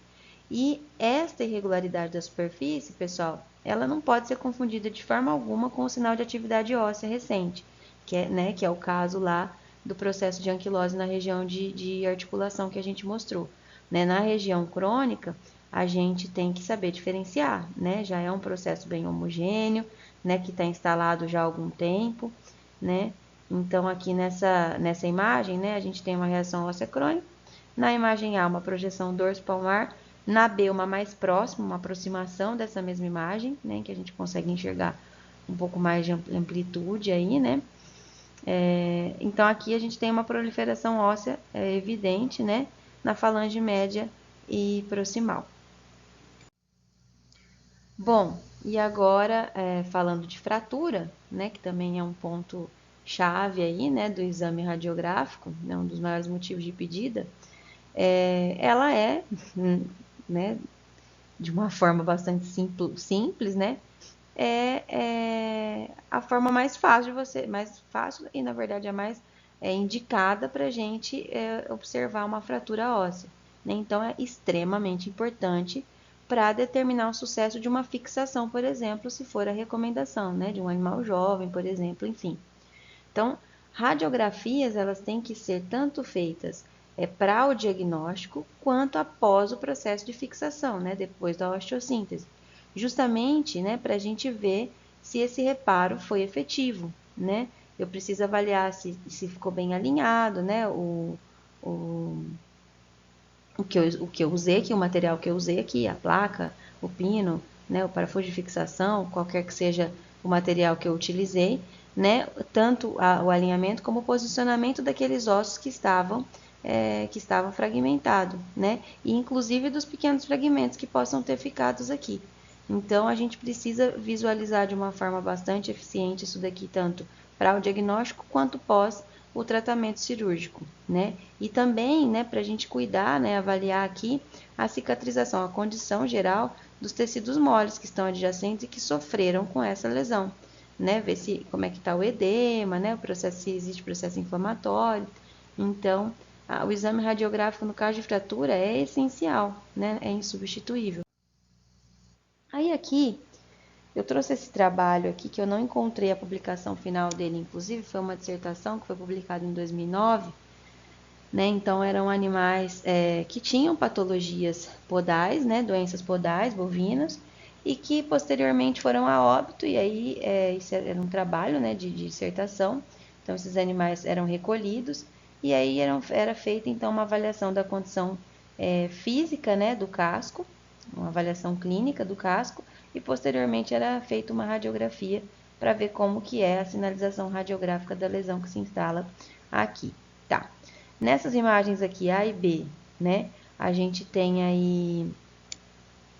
E esta irregularidade da superfície, pessoal, ela não pode ser confundida de forma alguma com o sinal de atividade óssea recente, que é o caso lá do processo de anquilose na região de articulação que a gente mostrou. Né? Na região crônica, a gente tem que saber diferenciar, né? Já é um processo bem homogêneo, né? Que está instalado já há algum tempo, né? Então, aqui nessa imagem, né? A gente tem uma reação óssea crônica. Na imagem A, uma projeção dorso-palmar. Na B, uma mais próxima, uma aproximação dessa mesma imagem, né? Que a gente consegue enxergar um pouco mais de amplitude aí, né? Então, aqui a gente tem uma proliferação óssea evidente, né? Na falange média e proximal. Bom, e agora, falando de fratura, né? Que também é um ponto chave aí, né? Do exame radiográfico, né, um dos maiores motivos de pedida, ela né? De uma forma bastante simples, né? A forma mais fácil de você, mais fácil e na verdade a mais indicada para a gente observar uma fratura óssea. Né? Então é extremamente importante para determinar o sucesso de uma fixação, por exemplo, se for a recomendação, né? De um animal jovem, por exemplo, enfim. Então, radiografias elas têm que ser tanto feitas para o diagnóstico quanto após o processo de fixação, né, depois da osteossíntese. Justamente, né, para a gente ver se esse reparo foi efetivo, né? Eu preciso avaliar se ficou bem alinhado, né, o, o que eu usei aqui, o material que eu usei aqui, a placa, o pino, né, o parafuso de fixação, qualquer que seja o material que eu utilizei, né, tanto o alinhamento como o posicionamento daqueles ossos que estavam fragmentados, né, e inclusive dos pequenos fragmentos que possam ter ficado aqui. Então, a gente precisa visualizar de uma forma bastante eficiente isso daqui, tanto para o diagnóstico quanto pós o tratamento cirúrgico, né? E também, né, para a gente cuidar, né, avaliar aqui a cicatrização, a condição geral dos tecidos moles que estão adjacentes e que sofreram com essa lesão, né? Ver se como é que está o edema, né? O processo, se existe processo inflamatório. Então, o exame radiográfico no caso de fratura é essencial, né? É insubstituível. Aí aqui eu trouxe esse trabalho aqui que eu não encontrei a publicação final dele, inclusive foi uma dissertação que foi publicada em 2009, né? Então eram animais que tinham patologias podais, né? Doenças podais bovinas e que posteriormente foram a óbito e aí isso era um trabalho, né, de dissertação. Então esses animais eram recolhidos e aí era feita então uma avaliação da condição física, né, do casco, uma avaliação clínica do casco e posteriormente era feita uma radiografia para ver como que é a sinalização radiográfica da lesão que se instala aqui, tá? Nessas imagens aqui A e B, né, a gente tem aí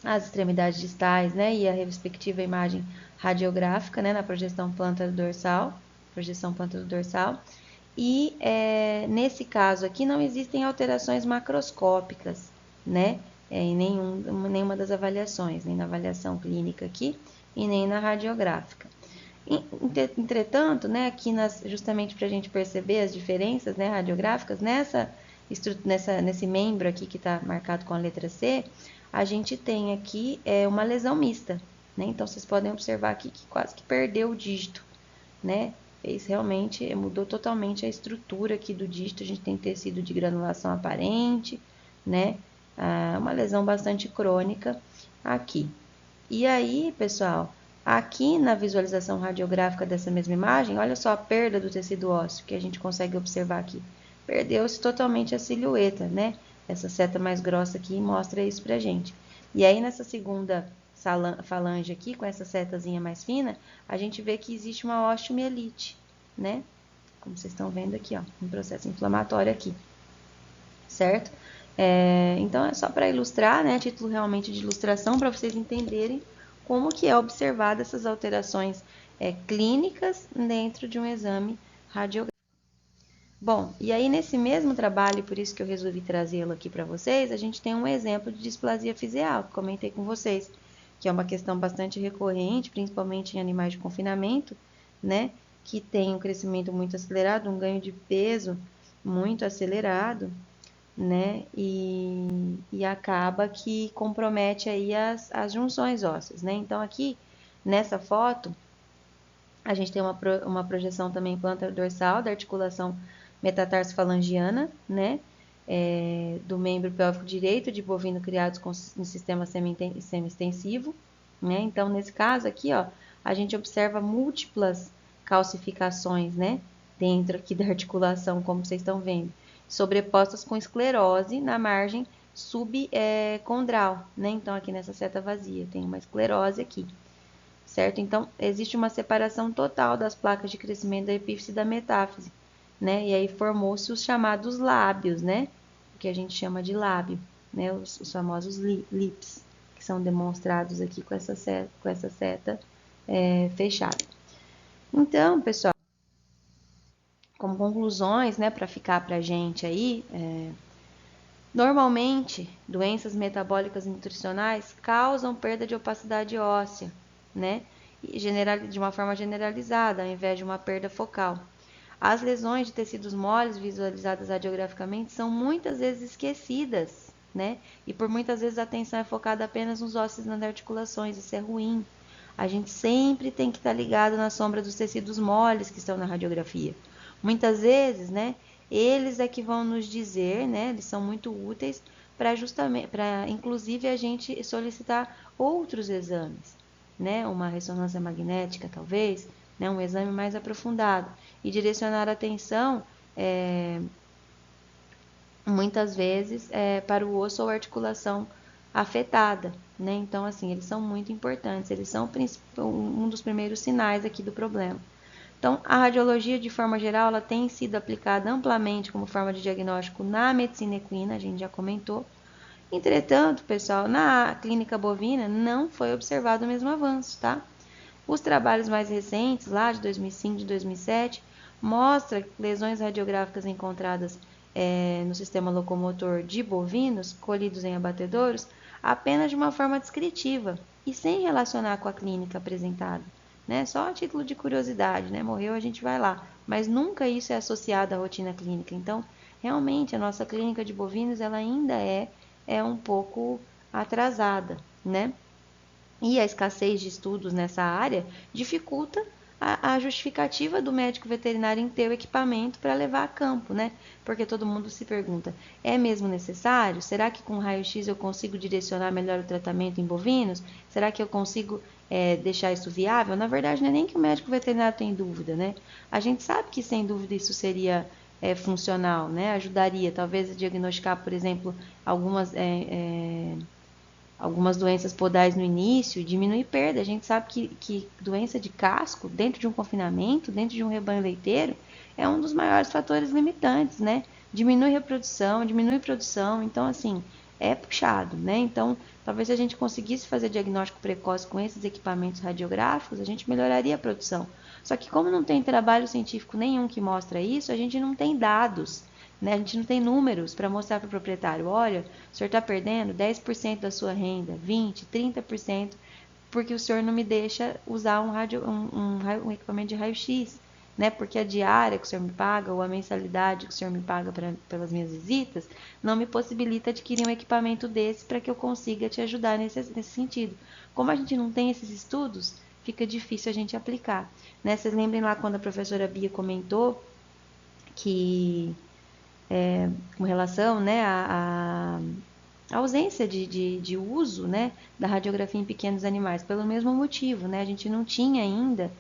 as extremidades distais, né, e a respectiva imagem radiográfica, né, na projeção planta-dorsal, e nesse caso aqui não existem alterações macroscópicas, né, em nenhuma das avaliações, nem na avaliação clínica aqui e nem na radiográfica. Entretanto, né, aqui justamente para a gente perceber as diferenças, né, radiográficas, nesse membro aqui que está marcado com a letra C, a gente tem aqui uma lesão mista, né? Então vocês podem observar aqui que quase que perdeu o dígito, né? Fez realmente, mudou totalmente a estrutura aqui do dígito, a gente tem tecido de granulação aparente, né? Uma lesão bastante crônica aqui. E aí, pessoal, aqui na visualização radiográfica dessa mesma imagem, olha só a perda do tecido ósseo que a gente consegue observar aqui. Perdeu-se totalmente a silhueta, né? Essa seta mais grossa aqui mostra isso pra gente. E aí, nessa segunda falange aqui, com essa setazinha mais fina, a gente vê que existe uma osteomielite, né? Como vocês estão vendo aqui, ó, um processo inflamatório aqui, certo? Então, é só para ilustrar, né? Título realmente de ilustração, para vocês entenderem como que é observada essas alterações clínicas dentro de um exame radiográfico. Bom, e aí nesse mesmo trabalho, por isso que eu resolvi trazê-lo aqui para vocês, a gente tem um exemplo de displasia fisial, que comentei com vocês, que é uma questão bastante recorrente, principalmente em animais de confinamento, né? Que tem um crescimento muito acelerado, um ganho de peso muito acelerado, né? E acaba que compromete aí as junções ósseas, né? Então aqui, nessa foto, a gente tem uma projeção também planta-dorsal da articulação metatarsofalangiana, né? Do membro pélvico direito de bovino criados em sistema semi-extensivo, né? Então, nesse caso aqui, ó, a gente observa múltiplas calcificações, né? Dentro aqui da articulação, como vocês estão vendo, sobrepostas com esclerose na margem subcondral, né? Então, aqui nessa seta vazia, tem uma esclerose aqui, certo? Então, existe uma separação total das placas de crescimento da epífise e da metáfise, né? E aí formou-se os chamados lábios, né? O que a gente chama de lábio, né? Os famosos lips, que são demonstrados aqui com essa seta fechada. Então, pessoal, como conclusões, né, para ficar para a gente aí, normalmente, doenças metabólicas e nutricionais causam perda de opacidade óssea, né? De uma forma generalizada, ao invés de uma perda focal. As lesões de tecidos moles visualizadas radiograficamente são muitas vezes esquecidas, né? E por muitas vezes a atenção é focada apenas nos ossos e nas articulações, isso é ruim. A gente sempre tem que estar ligado na sombra dos tecidos moles que estão na radiografia. Muitas vezes, né, eles é que vão nos dizer, né? Eles são muito úteis para inclusive a gente solicitar outros exames, né? Uma ressonância magnética, talvez, né? Um exame mais aprofundado e direcionar a atenção muitas vezes para o osso ou articulação afetada, né? Então, assim, eles são muito importantes, eles são um dos primeiros sinais aqui do problema. Então, a radiologia, de forma geral, ela tem sido aplicada amplamente como forma de diagnóstico na medicina equina, a gente já comentou. Entretanto, pessoal, na clínica bovina não foi observado o mesmo avanço, tá? Os trabalhos mais recentes, lá de 2005, de 2007, mostram lesões radiográficas encontradas no sistema locomotor de bovinos colhidos em abatedouros apenas de uma forma descritiva e sem relacionar com a clínica apresentada, né? Só a título de curiosidade, né? Morreu, a gente vai lá, mas nunca isso é associado à rotina clínica. Então, realmente, a nossa clínica de bovinos ela ainda é um pouco atrasada, né? E a escassez de estudos nessa área dificulta a justificativa do médico veterinário em ter o equipamento para levar a campo, né? Porque todo mundo se pergunta, é mesmo necessário? Será que com raio-x eu consigo direcionar melhor o tratamento em bovinos? Será que eu consigo deixar isso viável? Na verdade, não é nem que o médico veterinário tem dúvida, né? A gente sabe que sem dúvida isso seria funcional, né? Ajudaria, talvez, a diagnosticar, por exemplo, algumas doenças podais no início, diminui perda. A gente sabe que doença de casco, dentro de um confinamento, dentro de um rebanho leiteiro, é um dos maiores fatores limitantes, né? Diminui reprodução, diminui produção, então, assim, é puxado, né? Então, talvez se a gente conseguisse fazer diagnóstico precoce com esses equipamentos radiográficos, a gente melhoraria a produção. Só que como não tem trabalho científico nenhum que mostra isso, a gente não tem dados, né? A gente não tem números para mostrar para o proprietário, olha, o senhor está perdendo 10% da sua renda, 20%, 30%, porque o senhor não me deixa usar um equipamento de raio-x, né? Porque a diária que o senhor me paga, ou a mensalidade que o senhor me paga pelas minhas visitas, não me possibilita adquirir um equipamento desse para que eu consiga te ajudar nesse sentido. Como a gente não tem esses estudos, fica difícil a gente aplicar, né? Vocês lembrem lá quando a professora Bia comentou que com relação, né, a ausência de uso, né, da radiografia em pequenos animais, pelo mesmo motivo, né, a gente não tinha ainda,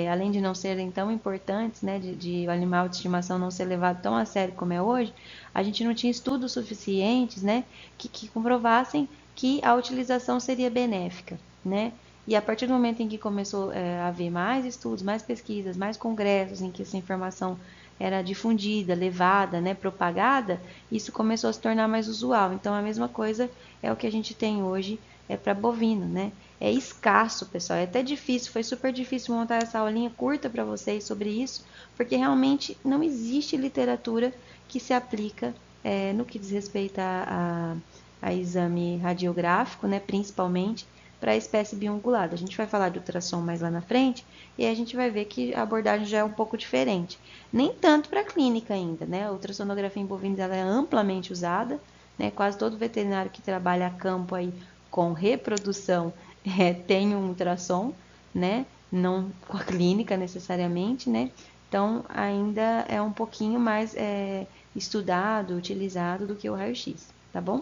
além de não serem tão importantes, né, de o animal de estimação não ser levado tão a sério como é hoje, a gente não tinha estudos suficientes, né, que comprovassem que a utilização seria benéfica, né, e a partir do momento em que começou a haver mais estudos, mais pesquisas, mais congressos em que essa informação era difundida, levada, né, propagada, isso começou a se tornar mais usual. Então, a mesma coisa é o que a gente tem hoje para bovino, né? É escasso, pessoal, é até difícil, foi super difícil montar essa aulinha curta para vocês sobre isso, porque realmente não existe literatura que se aplica no que diz respeito a exame radiográfico, né, principalmente, para a espécie biungulada. A gente vai falar de ultrassom mais lá na frente e a gente vai ver que a abordagem já é um pouco diferente. Nem tanto para a clínica ainda, né? A ultrassonografia em bovinos ela é amplamente usada, né? Quase todo veterinário que trabalha a campo aí com reprodução tem um ultrassom, né? Não com a clínica necessariamente, né? Então ainda é um pouquinho mais estudado, utilizado do que o raio-x, tá bom?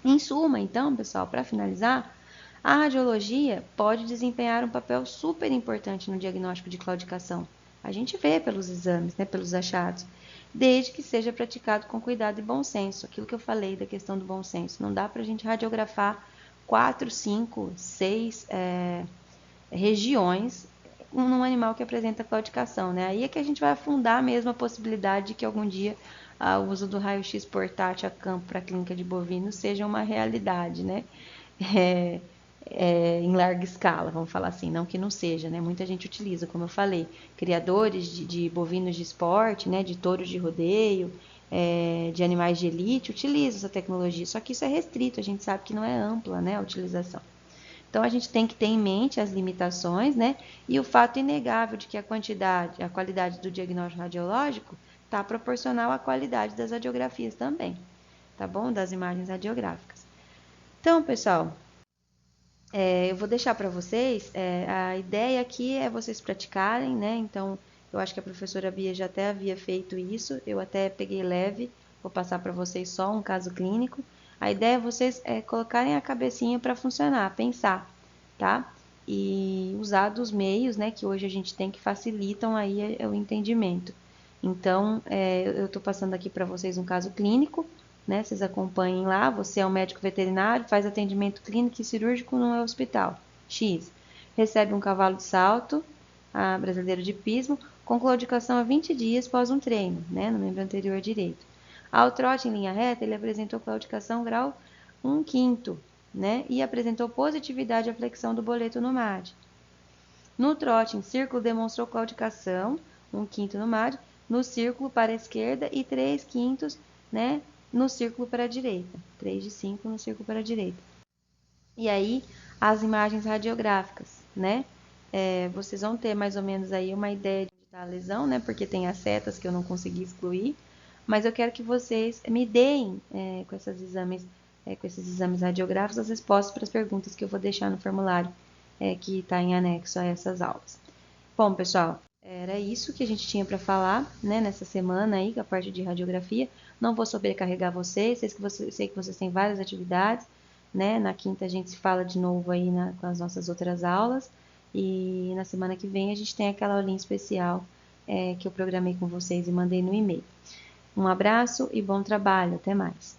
Em suma, então, pessoal, para finalizar, a radiologia pode desempenhar um papel super importante no diagnóstico de claudicação. A gente vê pelos exames, né, pelos achados, desde que seja praticado com cuidado e bom senso. Aquilo que eu falei da questão do bom senso. Não dá para a gente radiografar 4, 5, 6 regiões num animal que apresenta claudicação, né? Aí é que a gente vai afundar mesmo a possibilidade de que algum dia o uso do raio-x portátil a campo para a clínica de bovinos seja uma realidade, né? É, em larga escala, vamos falar assim, não que não seja, né? Muita gente utiliza, como eu falei, criadores de bovinos de esporte, né? De touros de rodeio, de animais de elite, utilizam essa tecnologia, só que isso é restrito, a gente sabe que não é ampla, né? A utilização. Então, a gente tem que ter em mente as limitações, né? E o fato inegável de que a qualidade do diagnóstico radiológico está proporcional à qualidade das radiografias também, tá bom? Das imagens radiográficas. Então, pessoal, eu vou deixar para vocês, a ideia aqui é vocês praticarem, né? Então, Eu acho que a professora Bia já até havia feito isso, eu até peguei leve, vou passar para vocês só um caso clínico. A ideia é vocês colocarem a cabecinha para funcionar, pensar, tá? E usar dos meios, né, que hoje a gente tem que facilitam aí o entendimento. Então, eu estou passando aqui para vocês um caso clínico, né? Vocês acompanhem lá. Você é um médico veterinário, faz atendimento clínico e cirúrgico no hospital X. Recebe um cavalo de salto, a brasileiro de pismo, com claudicação a 20 dias após um treino, né, no membro anterior direito. Ao trote em linha reta, ele apresentou claudicação grau 1/5, né, e apresentou positividade à flexão do boleto no MAD. No trote em círculo, demonstrou claudicação 1/5 no MAD, no círculo para a esquerda e 3/5, né, no círculo para a direita. 3 de 5 no círculo para a direita. E aí, as imagens radiográficas, né? Vocês vão ter mais ou menos aí uma ideia de onde está a lesão, né? Porque tem as setas que eu não consegui excluir. Mas eu quero que vocês me deem, com esses exames radiográficos, as respostas para as perguntas que eu vou deixar no formulário, que está em anexo a essas aulas. Bom, pessoal, era isso que a gente tinha para falar, né, nessa semana aí, a parte de radiografia. Não vou sobrecarregar vocês, sei que vocês têm várias atividades, né? Na quinta a gente se fala de novo aí com as nossas outras aulas. E na semana que vem a gente tem aquela aulinha especial que eu programei com vocês e mandei no e-mail. Um abraço e bom trabalho. Até mais.